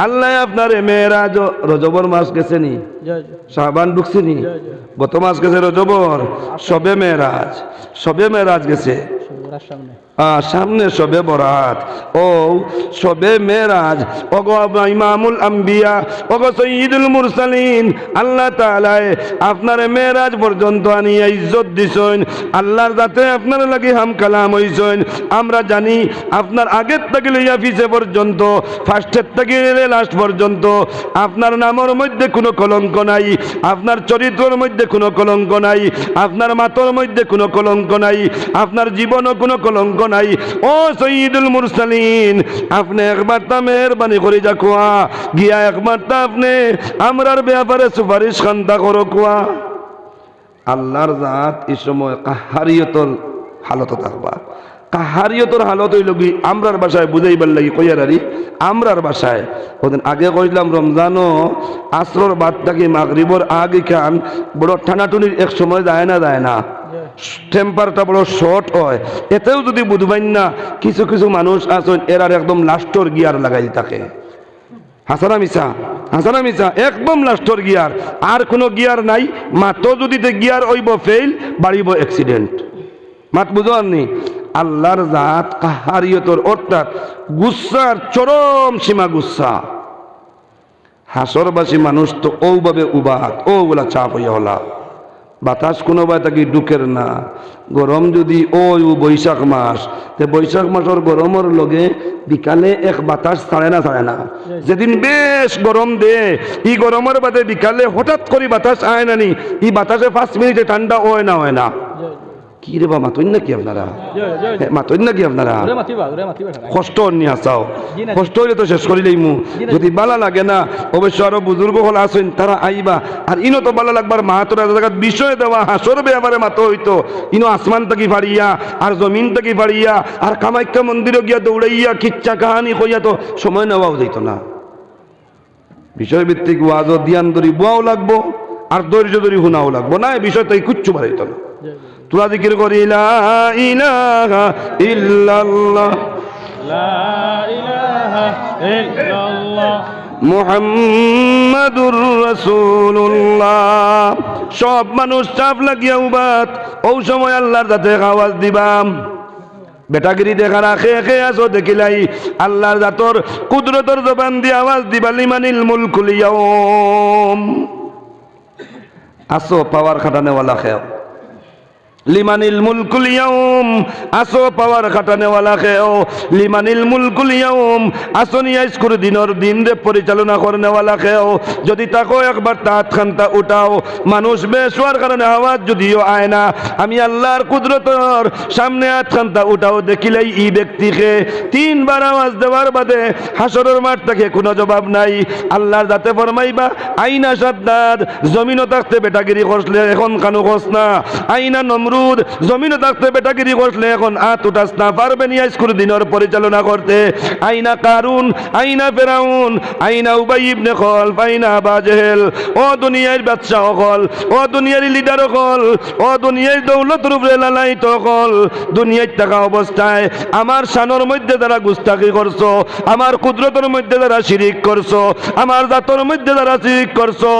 Speaker 1: আল্লাহ আপনার মেরাজ রজবর মাস গেছে নি,
Speaker 2: জয় জয়
Speaker 1: শাবান ঢুকছে নি, গত মাস গেছে রজবর, সবে মেরাজ, সবে মেরাজ গেছে,
Speaker 2: সবার সামনে
Speaker 1: সামনে সবে বরাত। ও সবে মেরাজ, ওগো ইমামুল আম্বিয়া, ওগো সাইয়্যিদুল মুরসালিন, আল্লাহ তাআলা আপনার মেরাজ পর্যন্ত আনিয়া ইজ্জত দিছেন। আল্লাহর যাতে আপনার লাগি হাম কালাম হইছেন। আমরা জানি আপনার আগের থেকে লইয়া পিছে পর্যন্ত, ফার্স্টের থেকে লাস্ট পর্যন্ত আপনার নামের মধ্যে কোনো কলঙ্ক নাই, আপনার চরিত্রের মধ্যে কোনো কলঙ্ক নাই, আপনার মাতর মধ্যে কোনো কলঙ্ক নাই, আপনার জীবনও কোনো কলঙ্ক নাই। ও সাইয়্যিদুল মুরসালিন, আপনি একবার তা মেহরবানি করে যা কোয়া গিয়া, একবার তা আপনি আমরার ব্যাপারে সুপারিশ খান্তা করো কোয়া। আল্লাহর জাত এই সময় কাহারিয়তর হালত থাকবা। কাহারিয়তর হালত হইল কি আমরার বাসায় বুঝাইবার লাগি কইয়ারি, আমরার বাসায় ওদিন আগে কইলাম রমজানও আসরর বাদ থাকি মাগরিবর আগে খান বড় ঠানাটুনির এক সময় যায় না, যায় না, টেম্পারটা বড় শর্ট হয়। এতেও যদি বুঝবেন না, কিছু কিছু মানুষ আছেন এরার একদম লাস্টর গিয়ার লাগাই থাকে। হাসানা মিশা, হাসানা মিশা, একদম লাস্টর গিয়ার, আর কোনো গিয়ার নাই। মাত্র যদি গিয়ার হইব ফেইল, বাড়িব অ্যাক্সিডেন্ট। মাত বুঝাননি। আল্লাহর জাত কাহারিয়তর, অর্থাৎ গুসার চরম সীমা গুসা। হাসরবাসী মানুষ তো ওভাবে উবাত, ওগুলা চাপ হইয়া হলা। বাতাস কোনোবাই তাকে ঢুকের না। গরম যদি ওই বৈশাখ মাস, তে বৈশাখ মাসের গরমের লগে বিকালে এক বাতাস ছাড়ে না, ছাড়ে না। যেদিন বেশ গরম দে, ই গরমের বাদে বিকালে হঠাৎ করে বাতাস আয় না নি, ই বাতাসে 5 মিনিটে ঠান্ডা হয় না, হয় না। কি রে বা মাতইন নাকি আপনারা
Speaker 2: জয় জয় জয়।
Speaker 1: মাতইন নাকি আপনারা
Speaker 2: ওরে মাতিবা খারাপ।
Speaker 1: কষ্ট অন্য আসাও
Speaker 2: জি না।
Speaker 1: কষ্ট হইলে তো শেষ করিলেই মু
Speaker 2: জি না।
Speaker 1: যদি বালা লাগে না অবশ্য আরো বুজুর্গ হল আসেন তারা আইবা আর ইনো তো বালা লাগবার মাহাতরা জায়গা বিষয় দেওয়া হাসর ব্যাপারে মাতো হইতো ইনো আসমান থেকে ফাড়িয়া আর জমিন থেকে ফাড়িয়া আর কামাখ্যা মন্দিরে গিয়া দৌড়াইয়া কিচ্ছা কাহানি কইয়া তো সময় নেওয়াও যাইত না বিষয়ভিত্তিক ওয়াজ ধ্যান ধরি বুয়াও লাগবো আর ধৈর্য ধরি শুনাও লাগবো না এই বিষয় তো এই কুচ্ছু বাড়াইতো না
Speaker 2: জয় জয়।
Speaker 1: তোরা জিকির করি লা ইলাহা ইল্লাল্লাহ
Speaker 2: লা ইলাহা ইল্লাল্লাহ
Speaker 1: মুহাম্মাদুর রাসূলুল্লাহ। সব মানুষ চাপ লাগিয়া উবাত ও সময় আল্লাহর যাতে আওয়াজ দিবাম বেটাগিরি দেখা রাখে খে আসো দেখিলাই আল্লাহর জাতর কুদরতর জবান দিয়ে আওয়াজ দিবা লিমানিল মুলকুল ইয়াউম। আসো পাওয়ার খাটানেওয়ালা খেও লিমানিল মুলকুল ইয়াউম। আসো পাওয়ার খাটানেওয়ালা খেও লিমানিল মুলকুল ইয়াউম। আসনি আইসকুর দিনর দিন রে পরিচালনা করনেওয়ালা খেও যদি তাকো একবার তাত খান্তা উঠাও মানুষ বেশওয়ার কারণে আওয়াজ যদিও আয় না আমি আল্লাহর কুদরতর সামনে আত খান্তা উঠাও দেখিলেই ই ব্যক্তিকে তিনবার আওয়াজ দেওয়ার বাদে হাসরের মাঠ থেকে কোনো জবাব নাই। আল্লাহর যাতে ফরমাইবা আইনা সাদ্দাদ জমিনও থাকতে বেটাগিরি করলে এখন কানু কস না। আইনা নমরুদ জমিনও থাকতে বেটাগিরি করলে এখন আত উঠাস না পারবে নি আইসকুর দিনের পরিচালনা করতে। আইনা কারুন আইনা ফেরাউন আইনা উবাই ইবনে খলফ আইনা আবা জেহেল ও দুনিয়ার বাদশা হল ও দুনিয়ার লিডার হল ও দুনিয়ার দৌলতের উপরে লালায়িত হল দুনিয়ায় থাকা অবস্থায় আমার শানের মধ্যে যারা গুস্তাখি করছো আমার কুদরতের মধ্যে যারা শিরিক করছো আমার জাতর মধ্যে যারা শিরিক করছো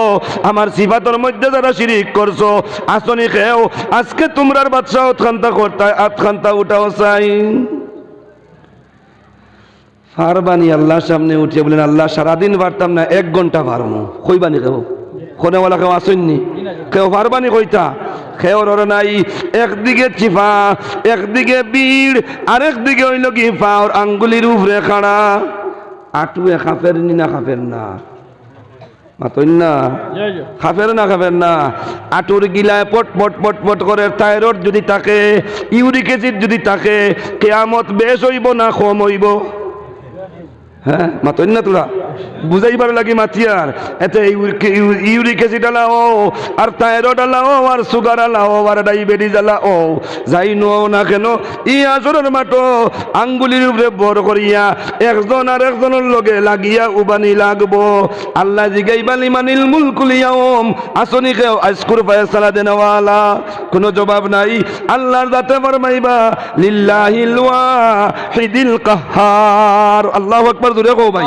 Speaker 1: আমার সিফাতের মধ্যে যারা শিরিক করছো আসনি খেও আজকে তোমরার বাদশা আতখান্তা করতায় আতখান্তা উঠাও চাই। ফারবানি আল্লাহর সামনে উঠিয়ে বলেন আল্লাহ সারাদিন পারতাম না 1 ঘন্টা পারমু কইবানি কেউ কোনেওয়ালা কেউ আসেননি কেউ পারবানি কইতা খেওর নাই। একদিকে চিফা একদিকে বীর আরেকদিকে হইল কি পাওর আঙ্গুলির উপরে খাড়া আটুয়ে খাফের নি না খাফের না মাতইন না
Speaker 2: জয় জয়।
Speaker 1: খাফের না খাফের না আটুর গিলায় পট পট পট পট করে থাইরয়েড যদি থাকে ইউরিক অ্যাসিড যদি থাকে কিয়ামত বেশ হইব না কম হইব? হ্যাঁ মাতইন না তোরা বুঝাইবার লাগি মাতিয়ার এতে ইউরিক অ্যাসিড আলাও আর থাইরয়েড আলাও আর সুগার আলাও আর ডায়াবেটিস আলাও যাই নো না কেন ই আসরের মাটো আঙ্গুলির উপরে বড় করিয়া একজন আর একজনের লগে লাগিয়া উবানি লাগবো। আল্লাহ জিগাইবা লিমানিল মুলকুল ইয়াউম আসনি কেউ আজকুর ফায়সালা দেনওয়ালা কোনো জবাব নাই। আল্লাহর যাতে ফরমাইবা লিল্লাহিল ওয়াহিদিল কাহ্হার। আল্লাহু আকবার জোরে কও ভাই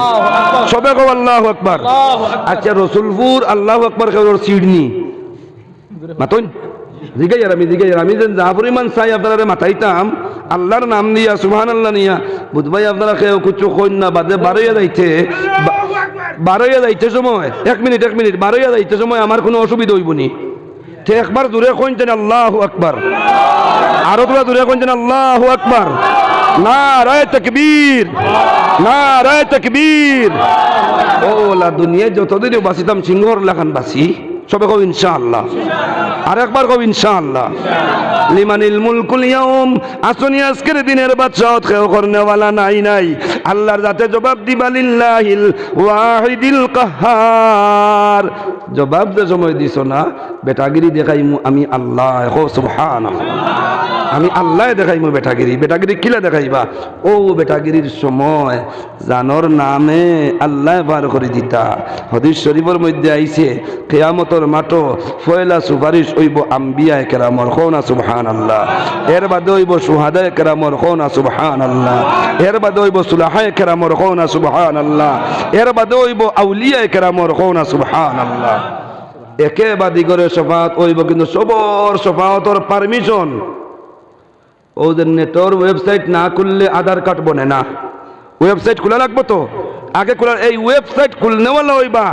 Speaker 1: সবে কও আল্লাহু আকবার। আচ্ছা রসুলপুর আল্লাহু আকবার কেউ সিডনি মাতইন জিগাই আর আমি যে যা পরিমাণ চাই আপনারা মাথাইতাম আল্লাহর নাম দিয়া সুবহানাল্লাহ নিয়া বুধভাই আপনারা কেউ কিছু কইন না বাদে বারোয়া যাইতে সময় 1 মিনিট 12 যাইতে সময় আমার কোনো অসুবিধা হইব নি তে একবার দূরে কইতেন আল্লাহু আকবার আরো তোরা দূরে কইতেন আল্লাহু আকবার নারায়ে তাকবীর নারায়ে তাকবীর। ওলা দুনিয়ায় যতদিন বাঁচিতাম সিংহর লাখান বাঁচি সবে কব ইনশাআল্লাহ আরেকবার কব ইনশাআল্লাহ। লিমানিল মুলকুল ইয়াউম আসনি আজকের দিনের বাদশাহত কেউ করনেওয়ালা নাই আল্লাহর যাতে জবাব দিবা লিল্লাহিল ওয়াহিদিল কাহ্হার। জবাব যে সময় দিছ না বেটাগিরি দেখাইমু আমি আল্লাহ সুবহানাল্লাহ আমি আল্লাহ দেখাইমু বেটাগিরি কিলা দেখাইবা ও বেটাগিরির সময় জানোর নামে আল্লাহ বার করে দিতা। হাদিস শরীফের মধ্যে আইছে কিয়ামতের মাঠো ফয়লা সুপারিশ হইব আম্বিয়ায়ে কেরামর কোনা সুবহানাল্লাহ এর বাদে হইব শুহাদায়ে কেরামর কোনা সুবহানাল্লাহ এর বাদে হইব সুলাহায়ে কেরামর কোনা সুবহানাল্লাহ এর বাদে হইব আউলিয়ায়ে কেরামর কোনা সুবহানাল্লাহ। একেবাদি করে শফাত হইব কিন্তু সবর শফাতর পারমিশন ওদের নেটর ওয়েবসাইট না খুললে আধার কার্ড বনে না। ওয়েবসাইট খোলা লাগবো তো আগে খোলার এই ওয়েবসাইট খুলনেওয়ালা হইবা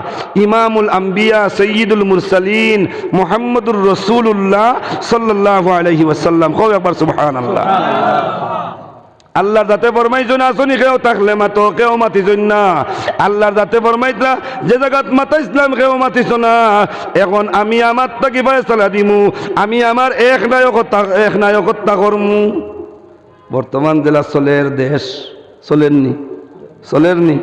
Speaker 1: ইমামুল আম্বিয়া সৈয়দুল মুরসালিন মুহাম্মদুর রাসূলুল্লাহ সাল্লাল্লাহু আলাইহি ওয়াসাল্লাম। কও একবার সুবহানাল্লাহ। আল্লাহ যাতে ফরমাইছেন আসনি কেউ থাকলে মাতো কেউ মাতিছেন না আল্লাহর যাতে ফরমাইতলা যে জায়গাত মাতা ইসলাম কেউ মাতিছ না এখন আমি আমার তাকি ফয়সালা দিমু আমি আমার এক নায়কত্তা করমু বর্তমান জেলা চলের দেশ চলেরনি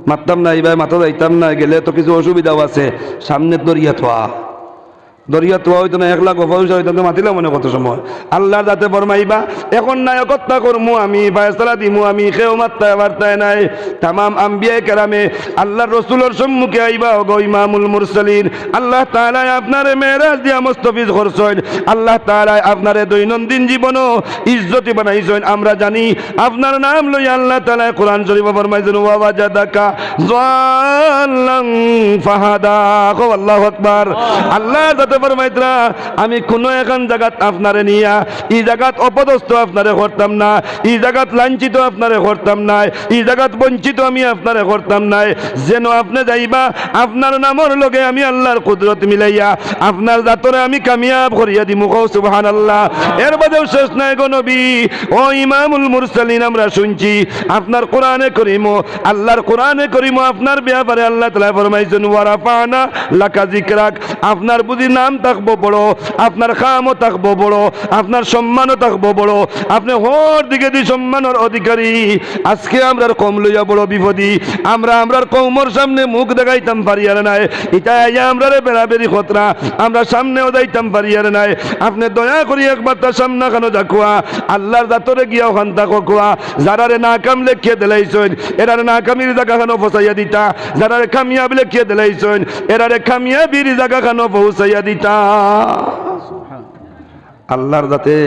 Speaker 1: মারতাম না এইবার মাথা যাইতাম না গেলে তো কিছু অসুবিধাও আছে সামনে দরিয়া তোয়া হইতো না 1 লাখ পয়সা হইতো তো মাতিলাম মনে কত সময় আল্লাহ যাতে ফরমাইবা এখন নায়কত্তা করমু আমি ফয়সালা দিমু আমি কেউ মাত্তায় বার্তায় নাই তামাম আম্বিয়া কেরামে আল্লাহর রসুলের সম্মুখে আইবা ওগো ইমামুল মুরসালিন আল্লাহ তাআলা আপনারে মেরাজ দিয়া মুস্তাফিজ করছেন আল্লাহ তাআলা আপনারে দৈনন্দিন জীবনও ইজ্জতি বানাইছেন আমরা জানি আপনার নাম লই আল্লাহ তাআলা কোরআন শরীফে ফরমাইছেন ওয়া ওয়াজাদাকা যাল্লান ফাহাদা আল্লাহু আকবার আল্লাহ যাতে ফরমাইতরা আমি কোন এখন জায়গাত আপনারে নিয়া এই জায়গাত অপদস্থ আপনারে করতাম না এই জায়গাত লাঞ্ছিত আপনারে করতাম না এই জায়গাত বঞ্চিত আমি আপনারে করতাম না যেন আপনি যাইবা আপনার নামের লগে আমি আল্লাহর কুদরত মিলাইয়া আপনার জাতরে আমি কামিয়াব করিয়া দিমু সুবহানাল্লাহ এর বাদেও শেষ নাই গো নবী ও ইমামুল মুরসালিন আমরা শুনছি আপনার কোরআনে করিম আল্লাহর কোরআনে করিম আপনার ব্যাপারে আল্লাহ তাআলা ফরমাইছেন ওয়া রাফানা লাকা যিকরাক আপনার বুঝি নাম থাকবো বড় আপনার খামও থাকবো বড় আপনার সম্মানও থাকবো বড় আপনি হর দিকে দি সম্মানের অধিকারী আজকে আমরার কম লইয়া বড় বিপদী আমরার কৌমর সামনে মুখ দেখাইতাম পারি আর নাই এটা আমরারে বেড়াবেড়ি খতরা আমরা সামনেও যাইতাম পারি আর নাই আপনি দয়া করি একবার তার সামনা কেন দেখুয়া আল্লাহর জাতরে গিয়া ওখান থাকো কুয়া যারারে নাকাম লেখিয়ে দিলাইছেন এরারে নাকামির জায়গা খানো ফসাইয়া দিতা যারারে কামিয়াব লেখিয়ে দিলাইছেন এরারে কামিয়াবির জায়গা খানো পৌঁছাইয়া দিতা আল্লাহর যাতে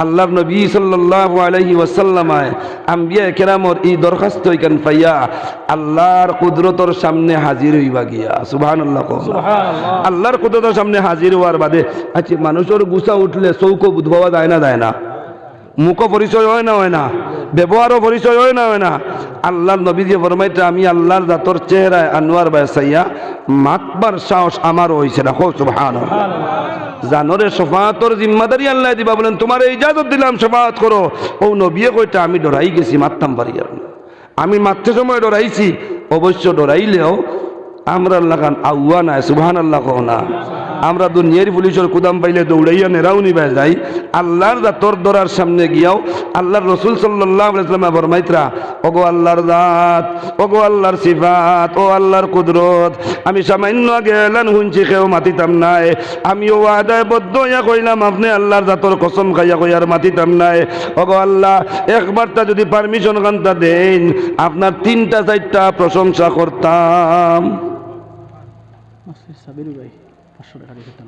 Speaker 1: আল্লাহর নবী সাল্লাল্লাহু আলাইহি ওয়াসাল্লামায় আম্বিয়া কেরামর এই দরখাস্ত ইকান পাইয়া আল্লাহর কুদরতর সামনে হাজির হইবা গিয়া সুবহানাল্লাহ
Speaker 2: সুবহানাল্লাহ
Speaker 1: আল্লাহর কুদরতর সামনে হাজির হওয়ার বাদে আচ্ছা মানুষের গুছা উঠলে চৌকো বুধবাবা যায় না মুখ পরিচয় হয় না ব্যবহারও পরিচয় হয় না আল্লাহর নবী যে ফরমাইতে আমি আল্লাহর জাতর চেহারায় আনোয়ার বাইসাইয়া মাতবার সাহস আমার হইছে না সুবহানাল্লাহ জানরে শফাআতর জিম্মাদারি আল্লাহ দিবা বলেন তোমার ইজাজত দিলাম শফাআত করো ও নবী কইটা আমি ডরাই গেছি মারতাম পারি আর আমি মারতে সময় ডরাইছি অবশ্য ডরাইলেও আমরা লাগান আউয়া নাই সুবহানাল্লাহ কও না আমরা দুনিয়ার পুলিশের কুদাম পাইলে দৌড়াইয়া নেরাও নিবা যাই আল্লাহর জাতর দরার সামনে গিয়াও আল্লাহর রসুল সাল্লাল্লাহু আলাইহি ওয়াসাল্লাম ফরমাইতরা ওগো আল্লাহর জাত ওগো আল্লাহর সিফাত ও আল্লাহর কুদরত আমি সামান্য আগে এলান শুনছি কেউ মাতিতাম নাই আমিও ওয়াদায় বদ্ধ হইয়া কইলাম আপনি আল্লাহর জাতর কসম খাইয়া কইয়ার মাতিতাম নাই ওগো আল্লাহ একবারটা যদি পারমিশন কান্তা দেন আপনার 3টা 4টা প্রশংসা করতাম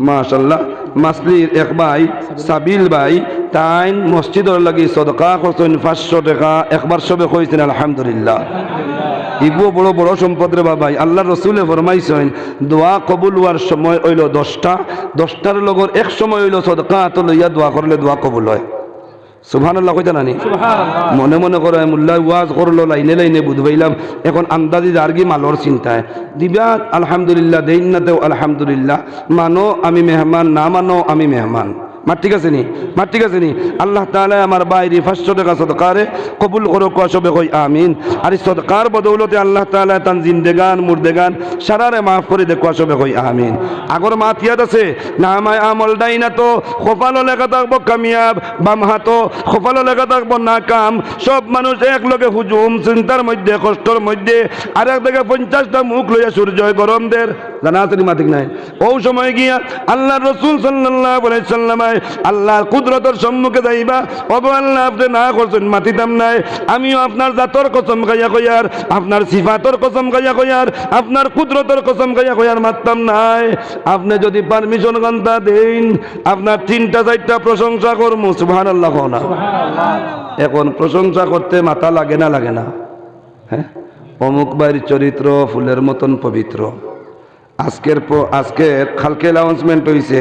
Speaker 1: মাশাআল্লাহ মাসলির এক ভাই সাবিল ভাই তাই মসজিদের লাগি সদকা করছেন 500 টাকা একবার সবে কইছেন আলহামদুলিল্লাহ ইবো বড় বড় সম্পদ রে বাবাই আল্লাহর রাসূলে ফরমাইছেন দোয়া কবুল হওয়ার সময় হইল 10টার লগর এক সময় হইল সদকা তো লইয়া দোয়া করলে দোয়া কবুল হয় সুবহানাল্লাহ কইতা নানি সুবহানাল্লাহ মনে মনে করে মোল্লা ওয়াজ করলো লাইনে বুঝবাইলাম এখন আন্দাজি জারগি মালর চিন্তায় দিবা আলহামদুলিল্লাহ দেইন না দেও আলহামদুলিল্লাহ মানো আমি মেহমান না মানো আমি মেহমান মার ঠিক আছে নি আল্লাহ তাআলা আমার বাইরে 500 টাকা সদকারে কবুল করো সবে কই আমিন আর এই সদকার বদৌলতে আল্লাহ তাআলা তান জিন্দেগান মুর্দেগান সারারে মাফ করে দেখো সবে কই আমিন আগর মাতিয়াত আছে না আমায় আমল দাই না তো কপাল লেখা থাকবো কামিয়াব বাম হাতো কপাল লেখা থাকবো নাকাম সব মানুষ এক লগে হুজুম চিন্তার মধ্যে কষ্টর মধ্যে আর এক দিকে 50টা মুখ লইয়া সূর্য গরম দের জানা আছে নি মাতিক নাই ও সময় গিয়া আল্লাহর রাসূল সাল্লাল্লাহু আলাইহি ওয়াসাল্লাম আল্লাহর কুদরতের সম্মুখে যাইবা ওগো আল্লাহ আপনি না করছেন মাতিতাম নাই আমিও আপনার জাতর কসম খাইয়া কইয়ার আপনার সিফাতর কসম খাইয়া কইয়ার আপনার কুদরতের কসম খাইয়া কইয়ার মারতাম নাই আপনি যদি পারমিশন গন্তা দেন আপনার 3টা 4টা প্রশংসা করমু সুবহানাল্লাহ কও না এখন প্রশংসা করতে মাথা লাগে না হ্যাঁ অমুক ভাইয়ের চরিত্র ফুলের মতন পবিত্র আজকের খালকে অ্যানাউন্সমেন্ট হয়েছে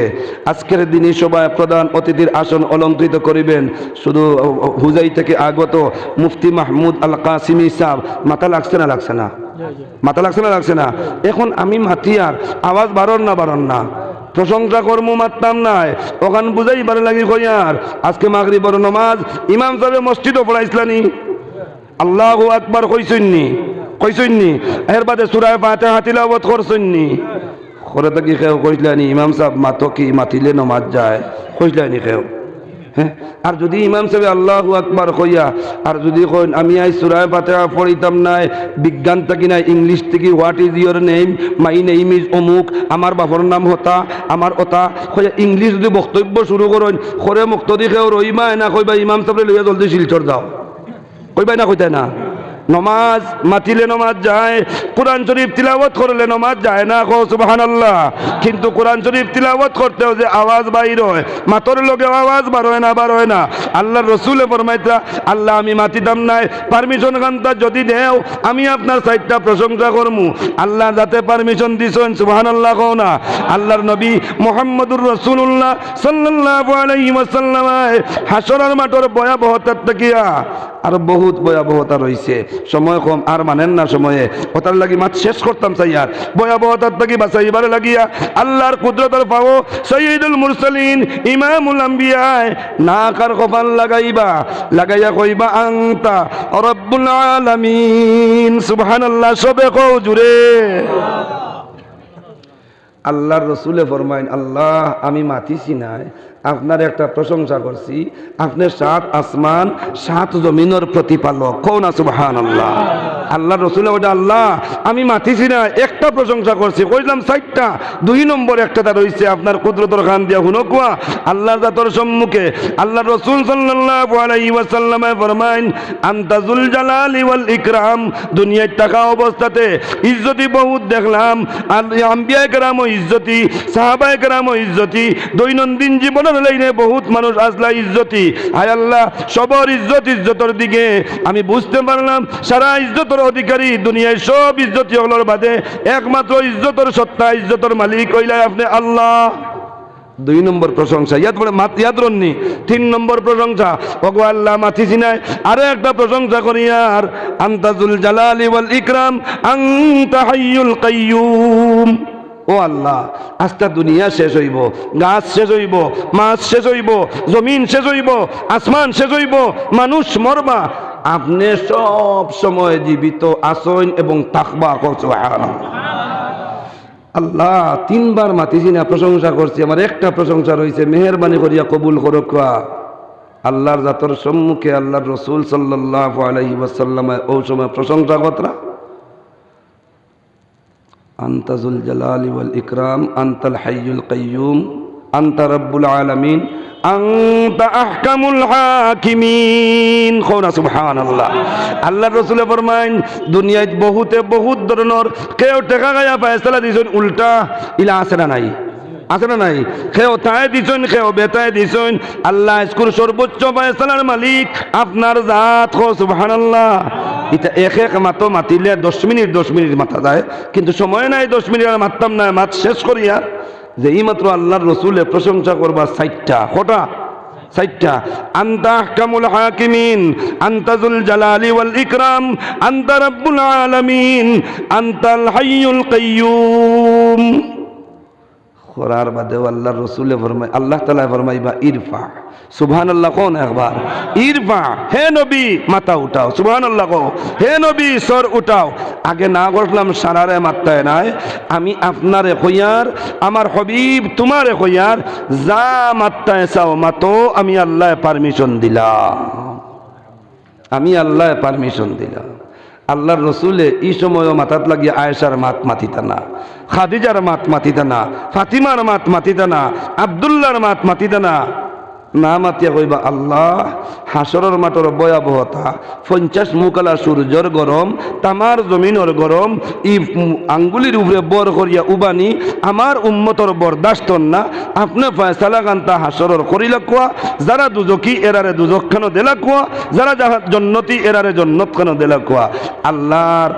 Speaker 1: আজকের দিনই সবাই প্রধান অতিথির আসন অলঙ্কৃত করিবেন শুধু হুজাই থেকে আগত মুফতি মাহমুদ আল কাসিমি সাহেব মাথা লাগছে না এখন আমি মাতি আর আওয়াজ বাড়ন না প্রশংসা কর্ম মারতাম নাই ওখান বুঝাইবার লাগি কইয়ার আজকে মাগরিবের নামাজ ইমাম সাহেব মসজিদও পড়াইছিলানি আল্লাহু আকবার কইছইননি এর বাদে সূরা ফাতিহা তিলাওয়াত করছইননি করে তো কি কেউ কইছিলানি ইমাম সাহেব মাতো কি মাতিলে নামাজ যায় কইছিলানি কেউ হ্যাঁ আর যদি ইমাম সাহেব আল্লাহু আকবার কইয়া আর যদি কইন আমি আই সূরা ফাতিহা পড়িতাম নাই বিজ্ঞান থেকে না ইংলিশ থেকে what is your name my name is অমুক আমার বাবার নাম হতা আমার ওতা কইয়া ইংলিশ যদি বক্তব্য শুরু করেন করে মুক্তদি কেউ রইবা না কইবা ইমাম সাহেব লইয়া জলদি শিলচর যাও কইবা না কইতা না নমাজ মাতিলে নমাজ যায় কোরআন শরীফ তিলাওয়াত করলে নমাজ যায় না কো সুবহানাল্লাহ কিন্তু কোরআন শরীফ তিলাওয়াত করতেও যে আওয়াজ বাইর হয় মাতর লগে আওয়াজ বার হয় না আল্লাহর রাসূলে ফরমাইতা আল্লাহ আমি মাতিতাম নাই পারমিশন গান্তা যদি দেও আমি আপনার সাইটটা প্রশংসা করমু আল্লাহ যাতে পারমিশন দিছেন সুবহানাল্লাহ কও না আল্লাহর নবী মুহাম্মদুর রাসূলুল্লাহ সাল্লাল্লাহু আলাইহি ওয়াসাল্লাম হাশরের মাঠের ভয়াবহতার তাকিয়া আর বহুত ভয়াবহতা রয়েছে সময় কম আর মানেন না সময়ে ওটার লাগি মাছ শেষ করতাম চাইয়ার ভয়াবহতার থাকি বাঁচাইবার লাগিয়া আল্লাহর কুদরতের পাও সাইয়্যিদুল মুরসালিন ইমামুল আম্বিয়া নাকার কপাল লাগাইয়া কইবা আনতা রব্বুল আলামিন সুবহানাল্লাহ সবে কও জুড়ে আল্লাহর রাসূলে ফরমাইন আল্লাহ আমি মাতিছি নাই আপনার একটা প্রশংসা করছি আপনি 7 আসমান 7 জমিনের প্রতিপালক কও না সুবহানাল্লাহ আল্লাহর রাসূল ওটা আল্লাহ আমি মাতিছি না একটা প্রশংসা করছি কইলাম 4টা 2 নম্বর একটা রইছে আপনার কুদরতের খান দিয়া হুনো কোয়া আল্লাহর জাতর সম্মুখে আল্লাহর রাসূল সাল্লাল্লাহু আলাইহি ওয়াসাল্লামে ফরমাইন আনতাজুল জালালি ওয়াল ইকরাম দুনিয়ায় টাকা অবস্থাতে ইজ্জতি বহুত দেখলাম আর আম্বিয়া কেরাম ইজ্জতি সাহাবায়ে কেরাম ইজ্জতি দৈনন্দিন জীবন লাইনে বহুত মানুষ আসলা ইজ্জতি হায় আল্লাহ সবার ইজ্জতের দিকে আমি বুঝতে পারলাম সারা ইজ্জতের অধিকারী দুনিয়ায় সব ইজ্জতি হলোর বাদে একমাত্র ইজ্জতের সত্তা ইজ্জতের মালিক হইলা আপনি আল্লাহ 2 নম্বর প্রশংসা ইয়াদ রননি 3 নম্বর প্রশংসা ওগো আল্লাহ মাতিছি নাই আরো একটা প্রশংসা করি আর আনতাজুল জালালি ওয়াল ইকরাম আনতা হাইয়ুল কাইয়ুম ও আল্লাহ আজকে দুনিয়া শেষ হইব গাছ শেষ হইব মাছ শেষ হইব জমিন শেষ হইব আসমান শেষ হইব মানুষ মরবা আপনি সব সময় জীবিত আসেন এবং তাকবা সুবহানাল্লাহ আল্লাহ 3 বার মাতিছি না প্রশংসা করছি আমার একটা প্রশংসা রয়েছে মেহেরবানি করিয়া কবুল করো আল্লাহর জাতর সম্মুখে আল্লাহর রাসূল সাল্লাল্লাহু আলাইহি ওয়াসাল্লাম ওই সময় প্রশংসা কথা আনতাজুল জালালি ওয়াল ইকরাম আনতাল হাইয়ুল কাইয়ুম আনতা রাব্বুল আলামিন আনতা আহকামুল হাকিমিন কওনা সুবহানাল্লাহ আল্লাহর রাসূলে ফরমাইন দুনিয়ায় বহুত ধরনের কেউ টাকা গায়া ফয়সালা দিছেন উল্টা ইলা আছে না নাই কেউ তাই দিছেন কেউ বেতায় দিছেন আল্লাহ স্কুল সর্বোচ্চ ফয়সালার মালিক আপনার জাত কও সুবহানাল্লাহ এটা এক মাতো মাতিলে 10 মিনিট মাথা যায় কিন্তু সময় নাই 10 মিনিট আর মারতাম না মাত শেষ করিয়া যে এই মাত্র আল্লাহর রাসূলের প্রশংসা করবা 4টা কটা 4টা আনতা আহকামুল হাকিমিন আনতাজুল জালালি ওয়াল ইকরাম আনতা রাব্বুল আলামিন আনতাল হাইয়ুল কাইয়ুম করার বাদে আল্লাহর রাসূলে ফরমায় আল্লাহ তাআলা ফরমাইবা ইরফা সুবহানাল্লাহ কোন একবার ইরফা হে নবী মাথা উঠাও সুবহানাল্লাহ কও হে নবী সর উঠাও আগে না করলাম সারারে মাথায় নাই আমি আপনারে কইয়ার আমার হাবিব তোমারে কইয়ার যা মাথায় চাও মাতো আমি আল্লাহ পারমিশন দিলাম আল্লাহর রাসূলে এই সময় মাথাত লাগিয়া আয়েশার মাত মাতিতা না খাদিজার মাত মাতিতা না ফাতিমার মাত মাতিতা না আব্দুল্লাহর মাত মাতিতা না না মাতিয়া কইবা আল্লাহ হাসরের মাঠের ভয়াবহতা 50 মুকালা সূর্যর গরম তামার জমিনের গরম ই আঙ্গুলির উপরে বর করিয়া উবানি আমার উম্মতর বরদাস্ত না আপনি ফয়সালা গান্তা হাসরের করিলা কোয়া যারা দুজকি এরারে দুজক খানো দেলা কোয়া যারা জান্নতি এরারে জান্নাত খানো দেলা কোয়া আল্লাহর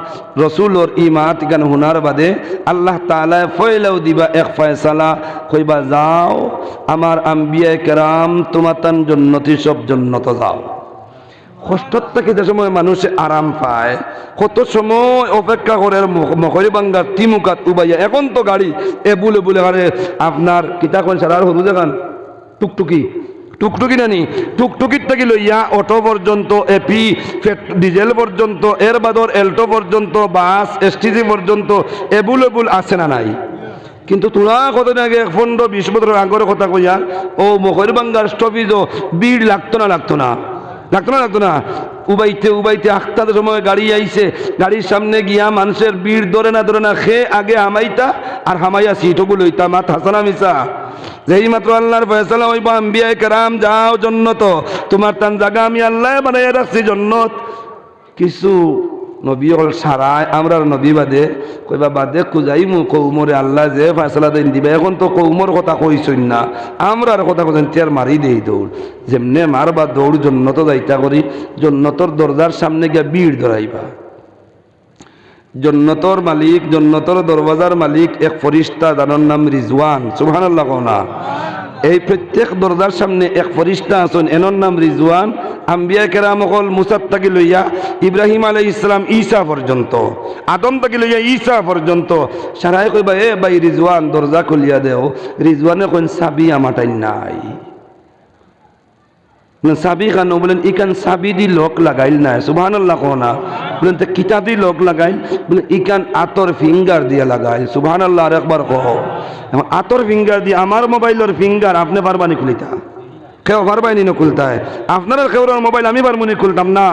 Speaker 1: রাসূলের ইমাত গান হুনার বাদে আল্লাহ তাআলা ফয়লাও দিবা এক ফয়সালা কইবা যাও আমার আম্বিয়া কেরাম তোমাতান জন্নতি সব জন্নত যাও কষ্টর থেকে যে সময় মানুষে আরাম পায়, কত সময় অপেক্ষা করে মকরি বাঙ্গার তিমুকাত উবাইয়া। এখন তো গাড়ি এবুলে বুলে হারে আপনার কিতা কোন সারার হলু দেখান টুকটুকি টুকটুকি নানি, টুকটুকির থেকে লইয়া অটো পর্যন্ত, এপি ডিজেল পর্যন্ত, এর বাদর এল্টো পর্যন্ত, বাস এসটিজি পর্যন্ত এবুল আছে না নাই? কিন্তু তোরা কতদিন আগে 15-20 বছর আগের কথা কইয়া ও মকরবাঙ্গার স্টপিজও ভিড় লাগতো না উবাইতে আখতার সময় গাড়ি আইছে, গাড়ির সামনে গিয়া মানুষের ভিড় ধরে না খে আগে হামাইতা আর হামাইয়া সিটগুলো লইতা। মাত হাসানা মিসা যেই মাত্র আল্লাহর ফয়সালা হইবা আম্বিয়ায়ে কেরাম যাও জন্নত, তোমার তান জায়গা আমি আল্লাহ বানাইয়া রাখছি জন্নত। কিছু নবী হল সারায় আমরার নবী বাদে কইবা বাদে কুজাইমু কৌমরে আল্লাহ যে ফয়সালা দিন দিবে। এখন তো কৌমর কথা কইছই না, আমরার কথা কইছেন তিয়ার মারি দেই দৌড়। যেমনে মারবা দৌড় জন্নত যাইতা করি, জন্নতর দরজার সামনে গিয়া ভিড় ধরাইবা। জন্নতর মালিক, জন্নতর দরওয়াজার মালিক এক ফরিস্তা, যার নাম রিজওয়ান। সুবহানাল্লাহ কোনা। এই প্রত্যেক দরজার সামনে এক ফরিস্তা আছেন, এনর নাম রিজওয়ান। আম্বিয়া কেরাম হল মুসার থেকে লইয়া ইব্রাহিম আলাইহিস সালাম, ঈসা পর্যন্ত, আদম থেকে লইয়া ঈসা পর্যন্ত সারাই কইবা এ ভাই রিজওয়ান দরজা খুলিয়া দেও। রিজওয়ানে কইন চাবি আমাটাই নাই। চাবি কেন বলেন? ইকান চাবি দি লক লাগাইল নাই। সুবহানাল্লাহ কোনা। বলেন তো কিতা দি লক লাগাইল? বলে ইকান আতর ফিঙ্গার দিয়ে লাগাইল। সুবহানাল্লাহ আর একবার কহ। আতর ফিঙ্গার দিয়ে আমার মোবাইলের ফিঙ্গার আপনি পারবানি খুলিতা? কেউ পারবাইনি না খুলতায়? আপনারা কেউ মোবাইল আমি পারবনি খুলতাম না,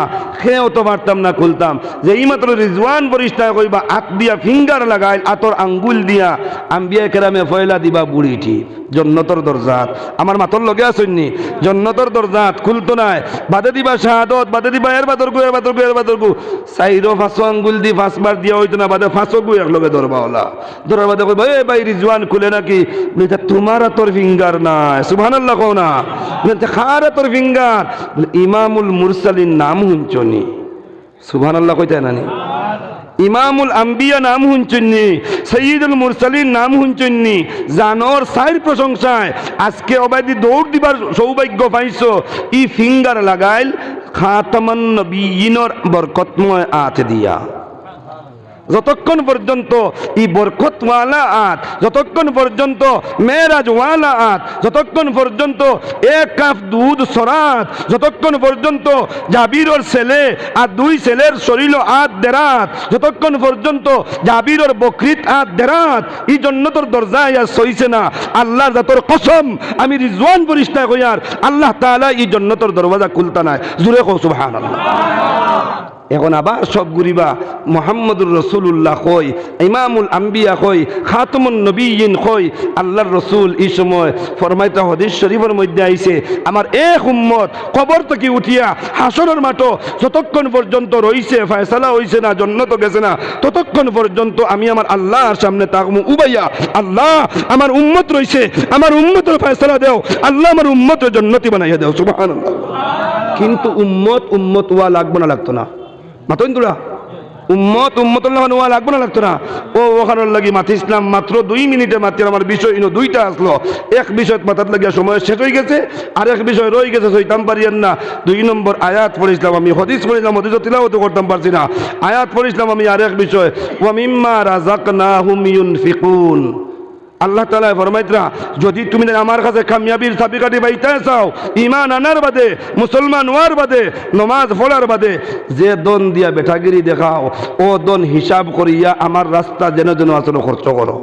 Speaker 1: কেউ তো পারতাম না খুলতাম। যে এই মাত্র রিজওয়ান পরিষ্কার কইবা আত দিয়া ফিঙ্গার লাগাইল, আতর আঙ্গুল দিয়া আম্বিয়া কেরামে ফয়লা দিবা বুড়ি টিপ। জন্নতর দরজাত আমার মাতর লগে আসেননি, জন্নতর দরজাত খুলতো নাই। বাদে দিবা শাহাদত, বাদে দিবা এর বাদরগু চাইরো 5 আঙ্গুল দি 5 বার দিয়া হইতো না, বাদে 5 গু একলগে ধরবা ওলা। ধরার বাদে কইবা এ ভাই রিজওয়ান খুলে নাকি? বলে তোমার আতর ফিঙ্গার নাই। সুবহানাল্লাহ কও না? বলে খার আতর ফিঙ্গার। বলে ইমামুল মুরসালিন নাম হুঞ্চনি। সুবহানাল্লাহ কইতা নানি? ইমামুল আম্বিয়া নাম হুঞ্চন্নি, সৈয়দুল মুরসালিন নাম হুঞ্চন্নি। জানোর সাইর প্রশংসায় আজকে অবাদি দৌড় দিবার সৌভাগ্য পাইছো। ই ফিঙ্গার লাগাইল খাতামান নবিয়িনর বরকতময় আত দিয়া। যতক্ষণ পর্যন্ত ই বরকতওয়ালা আত, যতক্ষণ পর্যন্ত মেরাজওয়ালা আত, যতক্ষণ পর্যন্ত 1 কাপ দুধ সরাত, যতক্ষণ পর্যন্ত জাবিরর ছেলে আর 2 ছেলের শরীর আত দেরাত, যতক্ষণ পর্যন্ত জাবিরর বকরিত আত দেরাত, এই জন্য তোর দরজায় আর সইছে না। আল্লাহ জাতর কসম আমি রিজওয়ান পরিষ্কার কইয়ার আল্লাহ তাআলা এই জন্য তোর দরওয়াজা খুলতা নাই। জুরে কও সুবহানাল্লাহ। এখন আবার সব গুরিবা মুহাম্মদুর রাসূলুল্লাহ কই, ইমামুল আম্বিয়া কই, খাতামুন নবিয়্যিন কই। আল্লাহর রাসূল এই সময় ফরমাইতা হাদিস শরীফের মধ্যে আইছে, আমার এক উম্মত কবর থেকে উঠিয়া হাসরের মাঠে যতক্ষণ পর্যন্ত রইছে, ফয়সালা হইছে না, জান্নাত গেছে না, ততক্ষণ পর্যন্ত আমি আমার আল্লাহর সামনে তাকমু উবাইয়া, আল্লাহ আমার উম্মত রইছে, আমার উম্মতের ফয়সালা দেও, আল্লাহ আমার উম্মতের জান্নাতি বানাইয়া দেও। সুবহানাল্লাহ। কিন্তু উম্মত ওয়া লাগবে না, লাগতো না? মাতইন তোরা উম্মতুল্লাহ নোয়া লাগবো না, লাগতো না? ও ওখানের লাগি মাথি ইসলাম মাত্র 2 মিনিটে মাত্র আমার বিষয় ইনো 2টা আসলো। এক বিষয় মাথার লাগিয়া সময় শেষ হয়ে গেছে, আর এক বিষয় রয়ে গেছে সইতাম পারিয়েন না। 2 নম্বর আয়াত পড়িছিলাম আমি, হাদিস পড়িছিলাম, হাদিস তিলাওয়াত করতাম পারছি না, আয়াত পড়িছিলাম আমি। আর এক বিষয় ওয়া মিম্মা রাযাকনাহুম ইউনফিকুন। আল্লাহ তাআলা ফরমাইতরা যদি তুমি আমার কাছে কামিয়াবির চাবিকাঠি পাইতে চাও, ঈমান আনার বাদে, মুসলমান হওয়ার বাদে, নামাজ পড়ার বাদে যে দন দিয়া বেটাগিরি দেখাও, ও দন হিসাব করিয়া আমার রাস্তা যেন আসলে খরচ করো।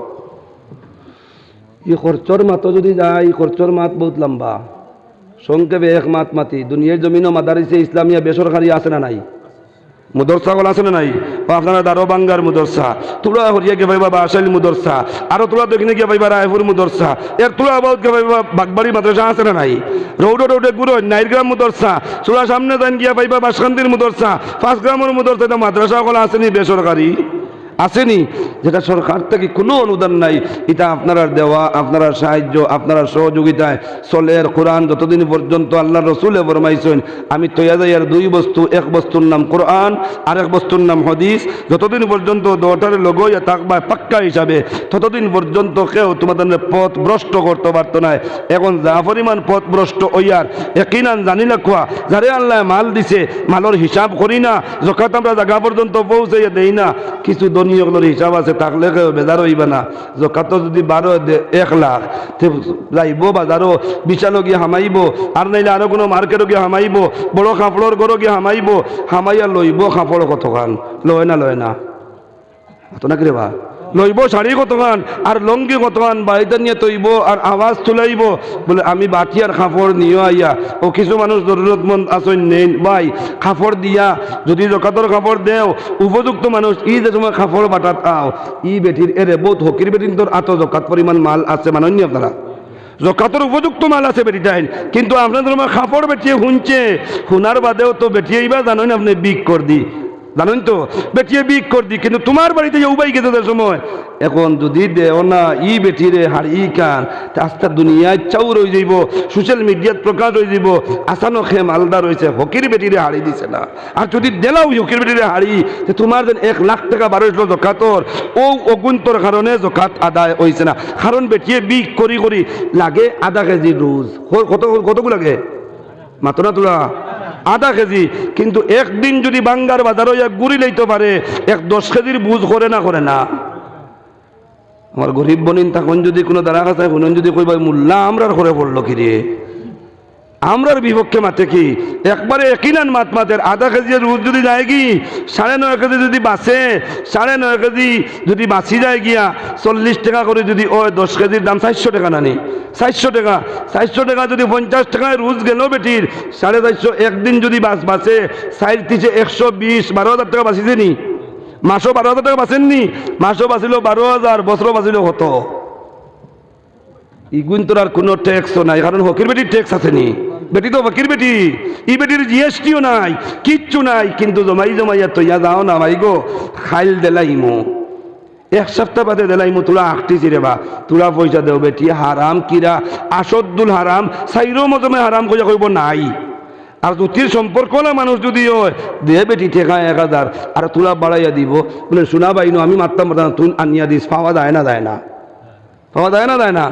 Speaker 1: এই খরচর মাত যদি যায়, খরচর মাত বহুত লম্বা। সংক্ষেপে এক মাত মাতি দুনিয়ার জমিনও মাদারিসে ইসলামিয়া বেসরকারি আছে না নাই? মুদরসাগুল আছে না নাই? আপনারা দারোবাঙ্গার মুদরসা, তুলা হরিয়া গে পাইবা বাসাইল মুদরসা, আরো তুলা দক্ষিণে গিয়ে পাইবা রায়পুর মুদরসা, এর তুলা বহুত গে পাইবা বাগবাড়ি মাদ্রাসা আছে না নাই? রৌডে গুরো নাইরগ্রাম মুদরসা, চুলা সামনে যান গিয়া পাইবা বাসকান্দির মুদরসা, 5 গ্রামের মুদরসা। মাদ্রাসা গুলো আসেনি বেসরকারি? আসেনি, যেটা সরকার থেকে কোনো অনুদান নাই, এটা আপনারা দেওয়া, আপনারা সাহায্য, আপনারা সহযোগিতায় চলের কোরআন যতদিন পর্যন্ত আল্লাহ রসুলে ফরমাইছেন আমি তৈয়া যাই আর দুই বস্তু, এক বস্তুর নাম কোরআন আর এক বস্তুর নাম হাদিস, যতদিন পর্যন্ত দোটার লগইয়া থাকবা পাক্কা হিসাবে ততদিন পর্যন্ত কেউ তোমাদের পথ ভ্রষ্ট করতে পারত না। এখন যা পরিমাণ পথ ভ্রষ্ট ওইয়ার একিনান জানি না খোয়া, যারে আল্লাহ মাল দিছে মালর হিসাব করি না, যখন আমরা জায়গা পর্যন্ত পৌঁছাইয়া দেই না, কিছু দনীয়গুলোর হিসাব আছে থাকলে কেউ বেজার হইবে না। যকাত যদি 1 লাখ যাইব বাজারও বিশালও গিয়ে হামাইব, আর নাইলে আরো কোনো মার্কেটও গিয়ে হামাইব, বড় কাপড়ের ঘরও গিয়ে হামাইব, হামাইয়া লইব কাপড় কতখান, লয় না তো নাকি রে বা লইব শাড়ি কতখান আর লঙ্গি কতখান বাড়িতে নিয়ে তৈব আর আওয়াজ তুলাইব বলে আমি বাটি আর কাপড় নিয়ে আইয়া। ও কিছু মানুষ জরুরতমন্দ আসেন নেই ভাই, কাপড় দিয়া যদি জকাতর কাপড় দেও উপযুক্ত মানুষ ই যে সময় কাপড় বাটাত আও ই বেটির এরে বহুত হকির বেটির তোর আত জকাত পরিমাণ মাল আছে মাননি আপনারা, জকাতর উপযুক্ত মাল আছে বেটিটাইন, কিন্তু আপনাদের কাপড় বেটিয়ে শুনছে, শুনার বাদেও তো বেটিয়ে বা জানেন আপনি বিক কর দি, জানেন তো বেটিয়ে বিক কর দি, কিন্তু তোমার বাড়িতে উবাই গেছে সময় এখন যদি দেও না ই বেটিরে হারি কান আস্তে দুনিয়ায় চাউর হয়ে যাইব, সোশ্যাল মিডিয়াত প্রকাশ হয়ে যাব আসানো খে মালদার রয়েছে হকির বেটিরে হারি দিছে না। আর যদি দেলাও হকির বেটিরে হারি তোমার যেন 1 লাখ টাকা বারোইছিল জকাতর, ও অগুন্তর কারণে জকাত আদায় হয়েছে না, কারণ বেটিয়ে বিক করি করি লাগে আধা কেজি রোজ, কতগুলো লাগে মাত্র না তোলা আধা কেজি, কিন্তু একদিন যদি বাঙ্গার বাজারও এক গুড়ি লইতে পারে 10 কেজির বুঝ করে না। আমার গরিব বনিন তখন যদি কোনো দাঁড়া কাছে শুনেন যদি কই ভাই মোল্লা আমরার করে পড়লো কি রে, আমরার বিপক্ষে মাতে কি একবারে একিনান মাতের আধা কেজি রোজ যদি যায় কি 9.5 কেজি যদি বাঁচে, 9.5 কেজি যদি বাঁচি যায় গিয়া 40 টাকা করে যদি ও 10 কেজির দাম 400 টাকা নানি, 400 টাকা যদি 50 টাকায় রোজ গেল বেটির 450 একদিন যদি বাঁচে 4 120 12,000 টাকা বাঁচিছে নি, মাসও 12,000 টাকা বাঁচেননি, মাসও বাঁচিল 12,000, বছরও বাঁচিল কত, ইগুন তোর আর কোনো ট্যাক্সও নাই, কারণ হকির বেটির ট্যাক্স আছে নি, বেটি তো হকির বেটি, ই বেটির জিএসটিও নাই কিচ্ছু নাই, কিন্তু জমাইয়া তৈয়া যাও না ভাই গো খাইল দেলাইমো 1 সপ্তাহ বাদে দেলাইমো তোলা আঁকটিছি রে বা তোরা পয়সা দেও বেটি হারাম কিরা আসদ্দুল হারাম সাইরো মজমে হারাম কইয়া কইব নাই। আর জ্যোতির সম্পর্ক না মানুষ যদি হয় দে বেটি ঠেকা 1000 আর তোলা বাড়াইয়া দিব বলে শোনা বাইনো আমি মারতাম তুই আনিয়া দিস, পাওয়া যায় না।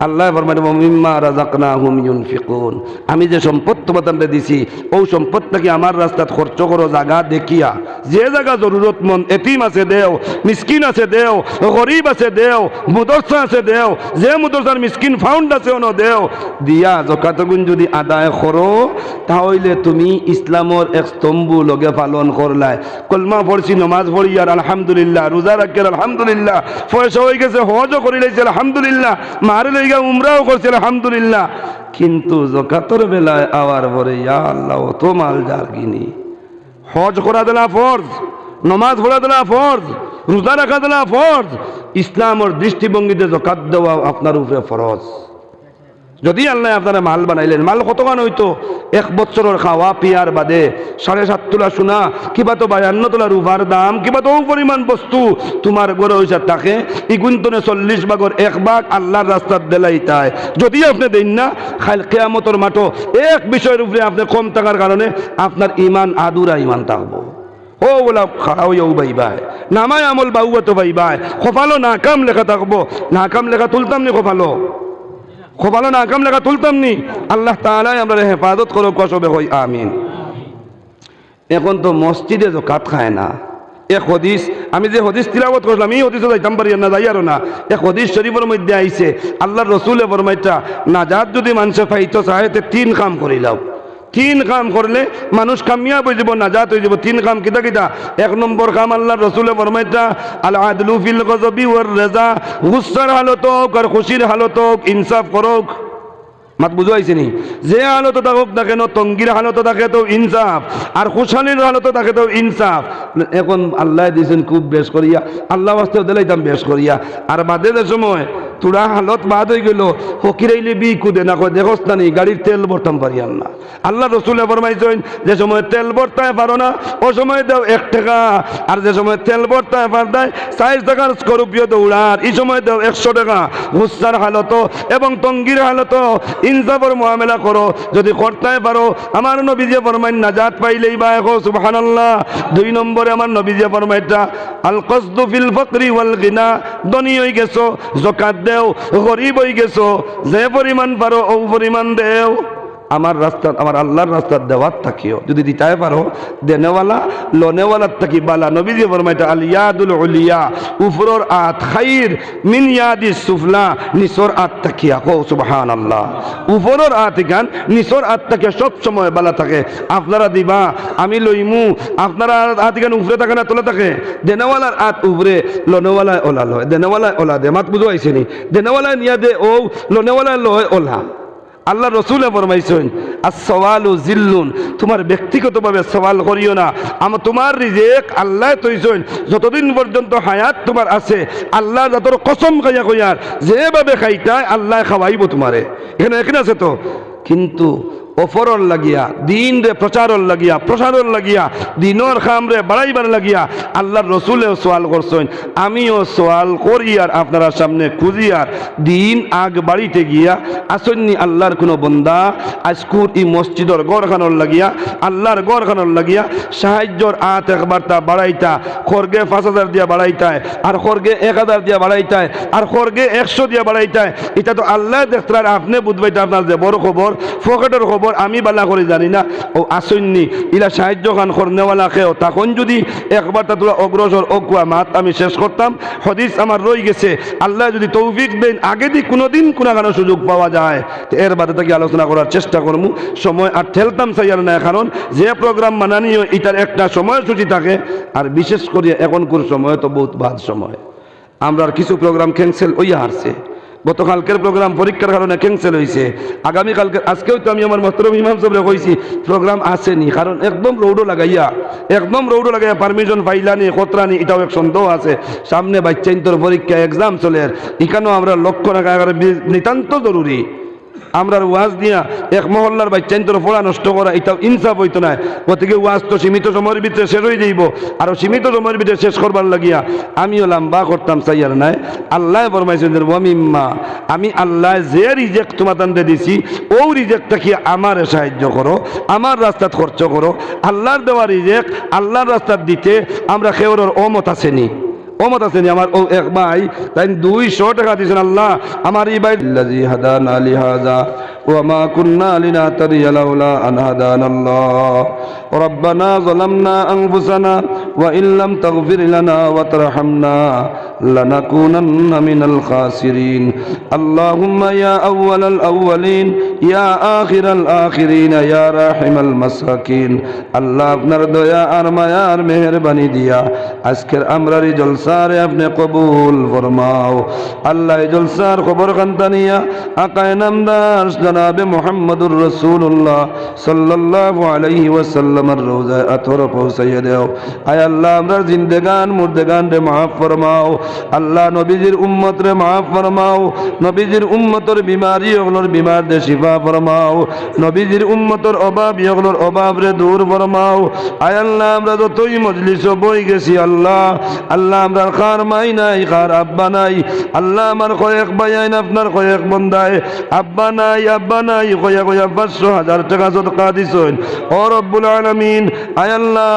Speaker 1: আল্লাহ ফরমায় মিম্মা রাযাকনাহুম ইউনফিকুন, আমি যে সম্পদ তোমাদের দিছি ও সম্পদটাকে আমার রাস্তায় খরচ করো জায়গা দেখিয়া, যে জায়গা জরুরতমন্দ এতিম আছে দেও, মিসকিন আছে দেও, গরিব আছে দেও, মুদরসা আছে দেও, যে মুদরসার মিসকিন ফাউন্ড আছে ওনো দেও, দিয়া যাকাতগুন যদি আদায় করো তাহলে তুমি ইসলামের এক স্তম্ভ লগে পালন করলাই। কলমা পড়ছি, নমাজ পড়ি আর আলহামদুলিল্লাহ, রোজা রাখি আলহামদুলিল্লাহ, পয়সা হয়ে গেছে হজও করে লাইছে আলহামদুলিল্লাহ, মারে উমরাও করছে আলহামদুলিল্লাহ, কিন্তু যাকাতের বেলায় আওয়ার পরে ইয়া আল্লাহ অত মাল যার গিনি, হজ করা দিলা ফরজ, নমাজ পড়া দিলা ফরজ, রোজা রাখা দিলা ফরজ, ইসলামের দৃষ্টিভঙ্গিতে যাকাত দেওয়া আপনার উপরে ফরজ। যদি আল্লাহ আপনারা মাল বানাইলেন, মাল কতখান হইতো 1 বছরের খাওয়া পিয়ার বাদে 7.5 তোলা সোনা কিবা তো 52 তোলা রূপার দাম কিবা তো পরিমাণ বস্তু তোমার গড়ে হইসা থাকে, ইগুন্তনে 40 ভাগের 1 ভাগ আল্লাহর রাস্তার দেলাই তাই যদি আপনি দেন না খাল কিয়ামতের মাঠো এক বিষয়ের উপরে আপনি কম থাকার কারণে আপনার ইমান আদুরা ইমান থাকবো। ও বলা খাড়া হইয়া বাইবাই নামায় আমল বাউয়া তো বাইবাই, কপালো নাকাম লেখা থাকবো, নাকাম লেখা তুলতাম নি, কপালো নাকাম লেখা তুলতাম নি। আল্লাহ তাআলাই আমরা হেফাজত করো কসবে হই আমিন। এখন তো মসজিদে যাকাত খায় না, এক হদিস আমি যে হদিস তিলাওয়াত করলাম এই হদিসে যাইতাম পারি না, যাই আর না, এক হদিস শরীফের মধ্যে আইছে আল্লাহর রাসূলে ফরমাইতা নাজাত যদি মানুষে পাইতো চাহে 3 কাম করিলাও, 3 কাম করলে মানুষ কামিয়াব হয়ে যাব, নাজাত হয়ে যাব। 3 কাম কিতা কিতা? 1 নম্বর কাম আল্লাহর রাসূলে ফরমাইতা আল আদলু ফিল গযবি ওয়ার রাজা, গুসার হালত হোক আর খুশির হালত হোক ইনসাফ করুক। মাত বুঝাইছে নি? যে হালত থাকুক না কেন, তঙ্গির হালত থাকে তো ইনসাফ, আর খুশালির হালত থাকে তো ইনসাফ। এখন আল্লাহ দিয়েছেন খুব বেশ করিয়া, আল্লাহ বাস্তে দিলাইতাম বেশ করিয়া, আর বাদে যে সময় তোরা হালত বাদ হয়ে গেল ফকিরাইলে বি কুদে না কয় দেখোস না নি গাড়ির তেল ভরতাম পারিয়ান না। আল্লাহ রসুলে ফরমাইছেন যে সময় তেল ভরতায় পারো না ও সময় দাও 1 টাকা, আর যে সময় তেল ভরতায় পার দেয় 4 টাকার স্করপিও দৌড়ার এই সময় দাও 100 টাকা। গুসার হালত এবং তঙ্গির হালত ইনসাফের মুআমেলা করো, যদি করতে পারো আমার নবীজি ফরমাইন নাজাত পাইলেই বা এখন সুবহানাল্লাহ। 2 নম্বরে আমার নবীজি ফরমাইটা আল কসদু ফিল ফকরি ওয়াল গিনা, ধনী হয়ে গেছো যাকাত দেও, গরিব হয়ে গেছো যে পরিমাণ পারো ও পরিমাণ দেও। আমার রাস্তা আমার আল্লাহর রাস্তার দেওয়ার থাকিও, যদি দিতে পারো দেনেওয়ালা লোনেওয়ালার থাকি বালা। নবীজি ফরমাইটা আল ইয়াদুল উলিয়া, উপরের আত খাইর মিন ইয়াদিস সুফলা, নিচর আত তাকিয়া কও সুবহানাল্লাহ। উপরের আত গান নিচর আত তাকিয়া সব সময় বালা থাকে। আপনারা দিবা আমি লইমু, আপনারা আত গান উপরে থাকে না তোলা থাকে। দেনেওয়ালার আত উপরে, লোনেওয়ালায় ওলা লয়, দেনেওয়ালায় ওলা দে। মাত বুঝো আইছে নি? দেনেওয়ালায় নিয়া দে ও, লোনেওয়ালায় লয় ওলা। আল্লাহ রসুলে ফরমাইছেন as-সাওয়ালু জিল্লুন, তোমার ব্যক্তিগতভাবে সওয়াল করিও না। তোমার রিজিক আল্লাহ তৈছেন, যতদিন পর্যন্ত হায়াত তোমার আছে আল্লাহ যতর কসম খাইয়া কইয়ার যেভাবে খাইতায় আল্লাহ খাওয়াইব তোমারে। এখানে আছে তো, কিন্তু অফরর লাগিয়া দিন রে প্রচারর লাগিয়া প্রসারর লাগিয়া দিনর খামরে বাড়াইবার লাগিয়া আল্লাহর রসুলেও সোয়াল করছেন, আমিও সোয়াল করি আর আপনারা সামনে খুঁজি আর দিন আগ বাড়িতে গিয়া আসন্নি আল্লাহর কোনো বন্দা আজকুর ই মসজিদর গড়খানোর লাগিয়া আল্লাহর গড়খানোর লাগিয়া সাহায্যর আত একবার তা বাড়াইতা, খড়গে 5,000 দিয়া বাড়াইতায়, আর খড়গে 1,000 দিয়া বাড়াইতায়, আর খড়গে 100 দিয়া বাড়াইতায়। এটা তো আল্লাহ দেখতার, আপনি বুঝবাইতে আপনার যে বড় খবর ফকেটের খবর আমি বালা করে জানি না। ও আসন্নি ইলা সাহায্য খান করনেওয়ালা খেও তখন যদি একবার তা তোরা অগ্রসর অকুয়া মাত আমি শেষ করতাম। হদিস আমার রয়ে গেছে, আল্লাহ যদি তৌফিক দেন আগে দিয়ে কোনোদিন কোনো সুযোগ পাওয়া যায় এর বাদে থেকে আলোচনা করার চেষ্টা করবো। সময় আর ঠেলতাম চাইয়ার না, কারণ যে প্রোগ্রাম মানানিও এটার একটা সময়সূচি থাকে, আর বিশেষ করে এখনকার সময় তো বহুত বাদ সময়। আমরা কিছু প্রোগ্রাম ক্যান্সেল হইয়া হারছে, গতকালকের প্রোগ্রাম পরীক্ষার কারণে ক্যান্সেল হয়েছে। আগামীকালকে আজকেও তো আমি আমার মোহতরম ইমাম সাহেবরে কইছি প্রোগ্রাম আসেনি, কারণ একদম রৌডো লাগাইয়া পারমিশন পাইলানি কতরানি, এটাও এক সন্দেহ আছে। সামনে বাচ্চাইন্তর পরীক্ষা এক্সাম চলে, এখানেও আমরা লক্ষ্য রাখা নিতান্ত জরুরি। আমরা ওয়াজ দিয়া এক মহল্লার বাচ্চাইন্তর পড়া নষ্ট করা এটাও ইনসাফ হইতো না। গতিকে ওয়াজ তো সীমিত সময়ের ভিতরে শেষ হয়ে যাইব, আর সীমিত সময়ের ভিতরে শেষ করবার লাগিয়া আমিও লম্বা করতাম চাইয়ার নাই। আল্লাহ ফরমাইছেন ওয়ামিম্মা, আমি আল্লাহ যে রিজেক্ট তোমাদের দিছি ও রিজেক্টটা কি আমার সাহায্য করো, আমার রাস্তাত খরচ করো। আল্লাহর দেওয়া রিজেক্ট আল্লাহর রাস্তাত দিতে আমরা কেউর অমত আসেনি, অমত আছেনি। আমার ও এক ভাই তাই 200 টাকা দিয়েছেন। আল্লাহ আমার এই ভাই আল্লাযী হাদানা লিহাযা ওয়া মা কুন্না লিনাহতাদিয়া লাউলা আন হাদানাল্লাহ রাব্বানা যালামনা আনফুসানা ওয়া ইল্লাম তাগফির লানা ওয়া তারহামনা লানাকুনান্না মিনাল খাসিরিন। আল্লাহুম্মা ইয়া আউওয়ালাল আউওয়ালিন ইয়া আখিরাল আখিরিন ইয়া রাহিমাল মাসাকিন। আল্লাহ আপনার দয়া আর মায়া আর মেহেরবানি দিয়া আজকের আমরা এই জলসারে আপনি কবুল ফরমাও। আল্লাহ এই জলসার খবর কান্তানিয়া আকায়ে নামদার জনাবে মুহাম্মদুর রাসূলুল্লাহ সাল্লাল্লাহু আলাইহি ওয়াসাল্লামের রওজায় আতর পৌঁছাইয়া দাও। আয় আল্লাহ আমরার জিন্দেগান মুর্দেগান রে মাফ ফরমাও। আল্লাহ নবীজির উম্মত রে মাফ ফরমাও। নবীজির উম্মতর বিমারি ওগুলোর বিমার দে শিফা ফরমাও। নবীজির উম্মতর অভাব ওগুলোর অভাব রে দূর ফরমাও। আয় আল্লাহ আমরা যতই মজলিস বই গেছি আল্লাহ আল্লাহ আমরা খার মাই নাই, খার আব্বা নাই। আল্লাহ আমার কয়েক ভাইয়াইন আপনার কয়েক বন্দায় আব্বা নাই কয়া 500,000 টাকা সদকা দিছেন। ও রব্বুল আলামিন আয় আল্লাহ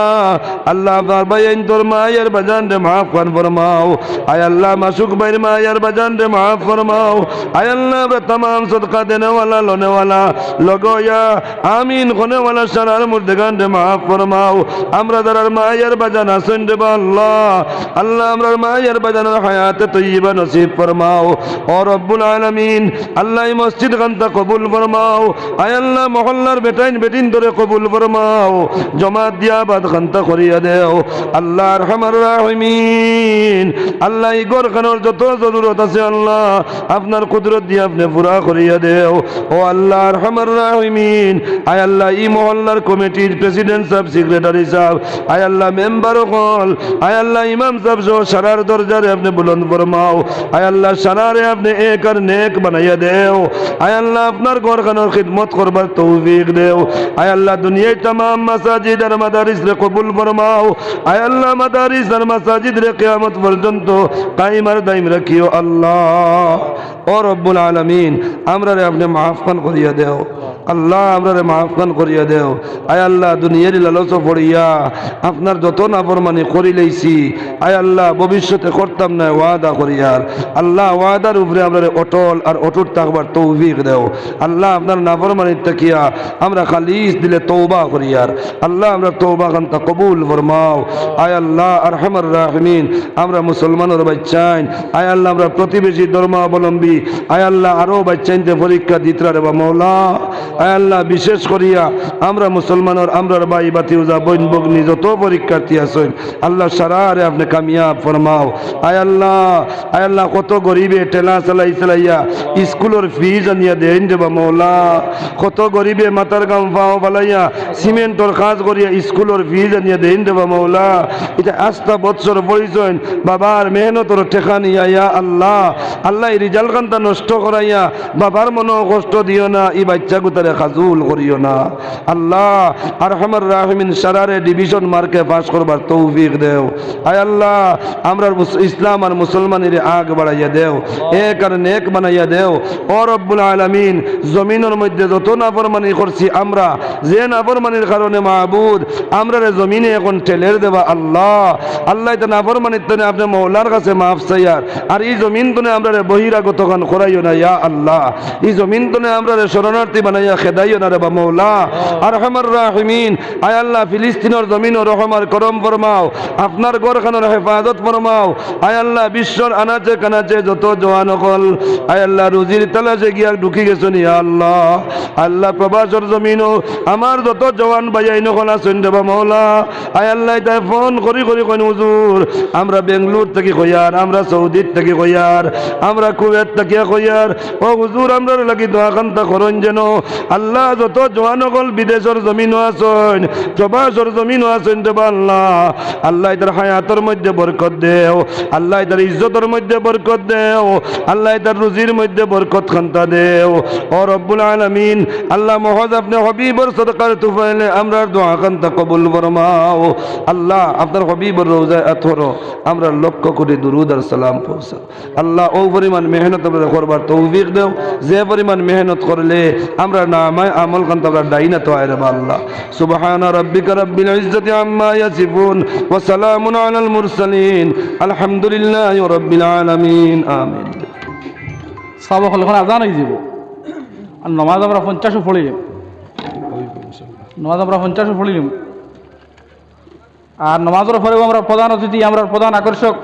Speaker 1: আল্লাহ আপনার ভাইয়াইন তোর মায়ের বাজান রে মাফ খান ফরমাও। আয় আল্লাহ মাসুক ভাইয়ের মায়ের বাজান রে মাফ ফরমাও। আয় আল্লাহ আমরা तमाम সদকা দেনেওয়ালা লোনেওয়ালা লগয়া আমিন কোনেওয়ালা সারার মুর্দেগান রে মাফ ফরমাও। আমরা যারা মায়ের বাজান আছেন রে আল্লাহ আল্লাহ আমরার মায়ের বাজানের হায়াতে তৈয়বা নসিব ফরমাও। ও রব্বুল আলামিন আল্লাহ এই মসজিদ খানটা কবুল কবুল ফরমাও। আয় আল্লাহ মহল্লার বেটাইন বেটিন ধরে কবুল ফরমাও। জমাত দিয়া বাদ খান্তা করিয়া দেও আল্লাহ আরহামার রাহিমিন। আল্লাহ এই ঘরখানোর যত জরুরত আছে আল্লাহ আপনার কুদরত দিয়ে আপনি পুরা করিয়া দেও ও আল্লাহ আরহামার রাহিমিন। আয় আল্লাহ এই মহল্লার কমিটির প্রেসিডেন্ট সাহেব, সেক্রেটারি সাহেব, আয় আল্লাহ মেম্বার হল, আয় আল্লাহ ইমাম সাহেব সহ সারার দরজারে আপনি বুলন্দ ফরমাও। আয় আল্লাহ সারারে আপনি এক আর নেক বানাইয়া দেও। আয় আল্লাহ আপনার ঘরখানোর খিদমত করবার তৌফিক দেও। আয় আল্লাহ দুনিয়ায় तमाम মাসাজিদ আর মাদারিস রে কবুল ফরমাও। আয় আল্লাহ মাদারিস আর মাসাজিদ রে কিয়ামত পর্যন্ত কায়েম আর দাইম রাখিও আল্লাহ। ও রব্বুল আলামিন আমরা রে আপনি মাফ খান করিয়া দেও আল্লাহ, আমরা রে মাফ খান করিয়া দেও। আয় আল্লাহ দুনিয়ার লালচ পড়িয়া আপনার যত নাফরমানি করি লইছি আয় আল্লাহ ভবিষ্যতে করতাম না ওয়াদা করিয়ার আল্লাহ, ওয়াদার উপরে আমরা রে অটল আর অটুট থাকবার তৌফিক দেও আল্লাহ। আপনার নাফরমানির তাকিয়া আমরা খালিস দিলে তওবা করিয়ার আল্লাহ, আমরা তওবা খানতা কবুল ফরমাও। আয় আল্লাহ আরহামার রাহিমিন আমরা মুসলমানের বাচ্চাইন আয় আল্লাহ, আমরা প্রতিবেশী ধর্মাবলম্বী আয় আল্লাহ আরো বাচ্চাইনতে পরীক্ষা দিতরা রে বা মৌলা। আয় আল্লাহ বিশেষ করিয়া আমরা মুসলমানের আমরার ভাই বাতিউজা বইন বগ্নি যত পরীক্ষার্থী আছেন আল্লাহ সারারে আপনি কামিয়াব ফরমাও। আয় আল্লাহ কত গরিবে ঠেলা চালাই চালাইয়া স্কুলের ফিজ আনিয়া দেন দেবা মৌলা, কত গরিবে মাথার গাম পাও বালাইয়া সিমেন্টর কাজ করিয়া স্কুলের ফিজ আনিয়া দেন দেবা মৌলা। এটা আস্থা বৎসর পরিচয় বাবার মেহনতর ঠেকা নিয়া ইয়া আল্লাহ, আল্লাহ এই রিজাল্ট কান্তা নষ্ট করাইয়া বাবার মনে কষ্ট দিও না, এই বাচ্চা গুতারে খাজুল করিও না আল্লাহ। আরহামার রাহিমিন সারারে ডিভিশন মার্কে পাস করবার তৌফিক দেও। আয় আল্লাহ আমরা ইসলাম আর মুসলমানের আগ বাড়াইয়া দেও, এক আর নেক বানাইয়া দেও। ও রব্বুল আলামিন জমিনের মধ্যে যত নাফরমানি করছি আমরা, যে নাফরমানির কারণে মাহবুদ আমরা রে জমিনে এখন ঠেলের দেবা আল্লাহ। আল্লাহ এটা নাফরমানির তনে আপনি মৌলার কাছে মাফ চাইয়ার, আর এই জমিন তনে আমরা রে বহিরাগত খান করাইও না ইয়া আল্লাহ। এই জমিন তনে আমরা রে শরণার্থী বানাইয়া খেদাইও না রে বা মৌলা। আরহামার রাহিমিন আয় আল্লাহ ফিলিস্তিনের জমিন ও রহমার করম ফরমাও, আপনার ঘরখানোর হেফাজত ফরমাও। আয় আল্লাহ বিশ্বর আনাচে কানাচে যত জওয়ান হল আয় আল্লাহ রুজির তালাশে গিয়া ঢুকি গেছেন ইয়া আল্লাহ। আল্লাহ প্রবাসর জমিনও আমার যত জওয়ান ভাইয়াই নকল আছেন রে বা মৌলা। আয় আল্লাহ তাই ফোন করি করি কইন হুজুর আমরা বেঙ্গলোর থেকে কইয়ার, আমরা সৌদির থেকে কইয়ার, আমরা কুয়েত থেকে কইয়ার, ও হুজুর আমরা লাগি দোয়া কান্তা করেন যেন আল্লাহ যত জওয়ান হল বিদেশের জমিনও আছেন, প্রবাসর জমিনও আছেন রে বা আল্লাহ। আল্লাহ তার হায়াতের মধ্যে বরকত দেও, আল্লাহ তার ইজ্জতের মধ্যে বরকত দেও, আল্লাহ তার রুজির মধ্যে বরকত খান্তা দেও। ও রব্বুল আলামিন আল্লাহ মহজ আপনি হবিবর সদকার তুফাইলে আমরা দোয়া কান্তা কবুল ফরমাও আল্লাহ। আপনার হবিবর রওজায় আথরো আমরা লক্ষ কোটি দুরুদ আর সালাম পৌঁছাও আল্লাহ। ও পরিমাণ মেহনত আমরা করবার তৌফিক দেও, যে পরিমাণ মেহনত করলে আমরা নামায় আমল কান্তা আমরা ডাইনা তো আয়রে বা আল্লাহ। সুবহানা রাব্বিকা রাব্বিল ইজ্জাতি আম্মা ইয়াসিফুন ওয়া সালামুন আলাল মুরসালিন আলহামদুলিল্লাহি রাব্বিল আলামিন আমিন।
Speaker 2: সাবক হলে এখন আজান হয়ে যাব আর নমাজ আমরা 50 পড়িলাম, নমাজ আমরা 50 পড়িলাম। আর নমাজের পরেও আমরা প্রধান অতিথি আমরা প্রধান আকর্ষক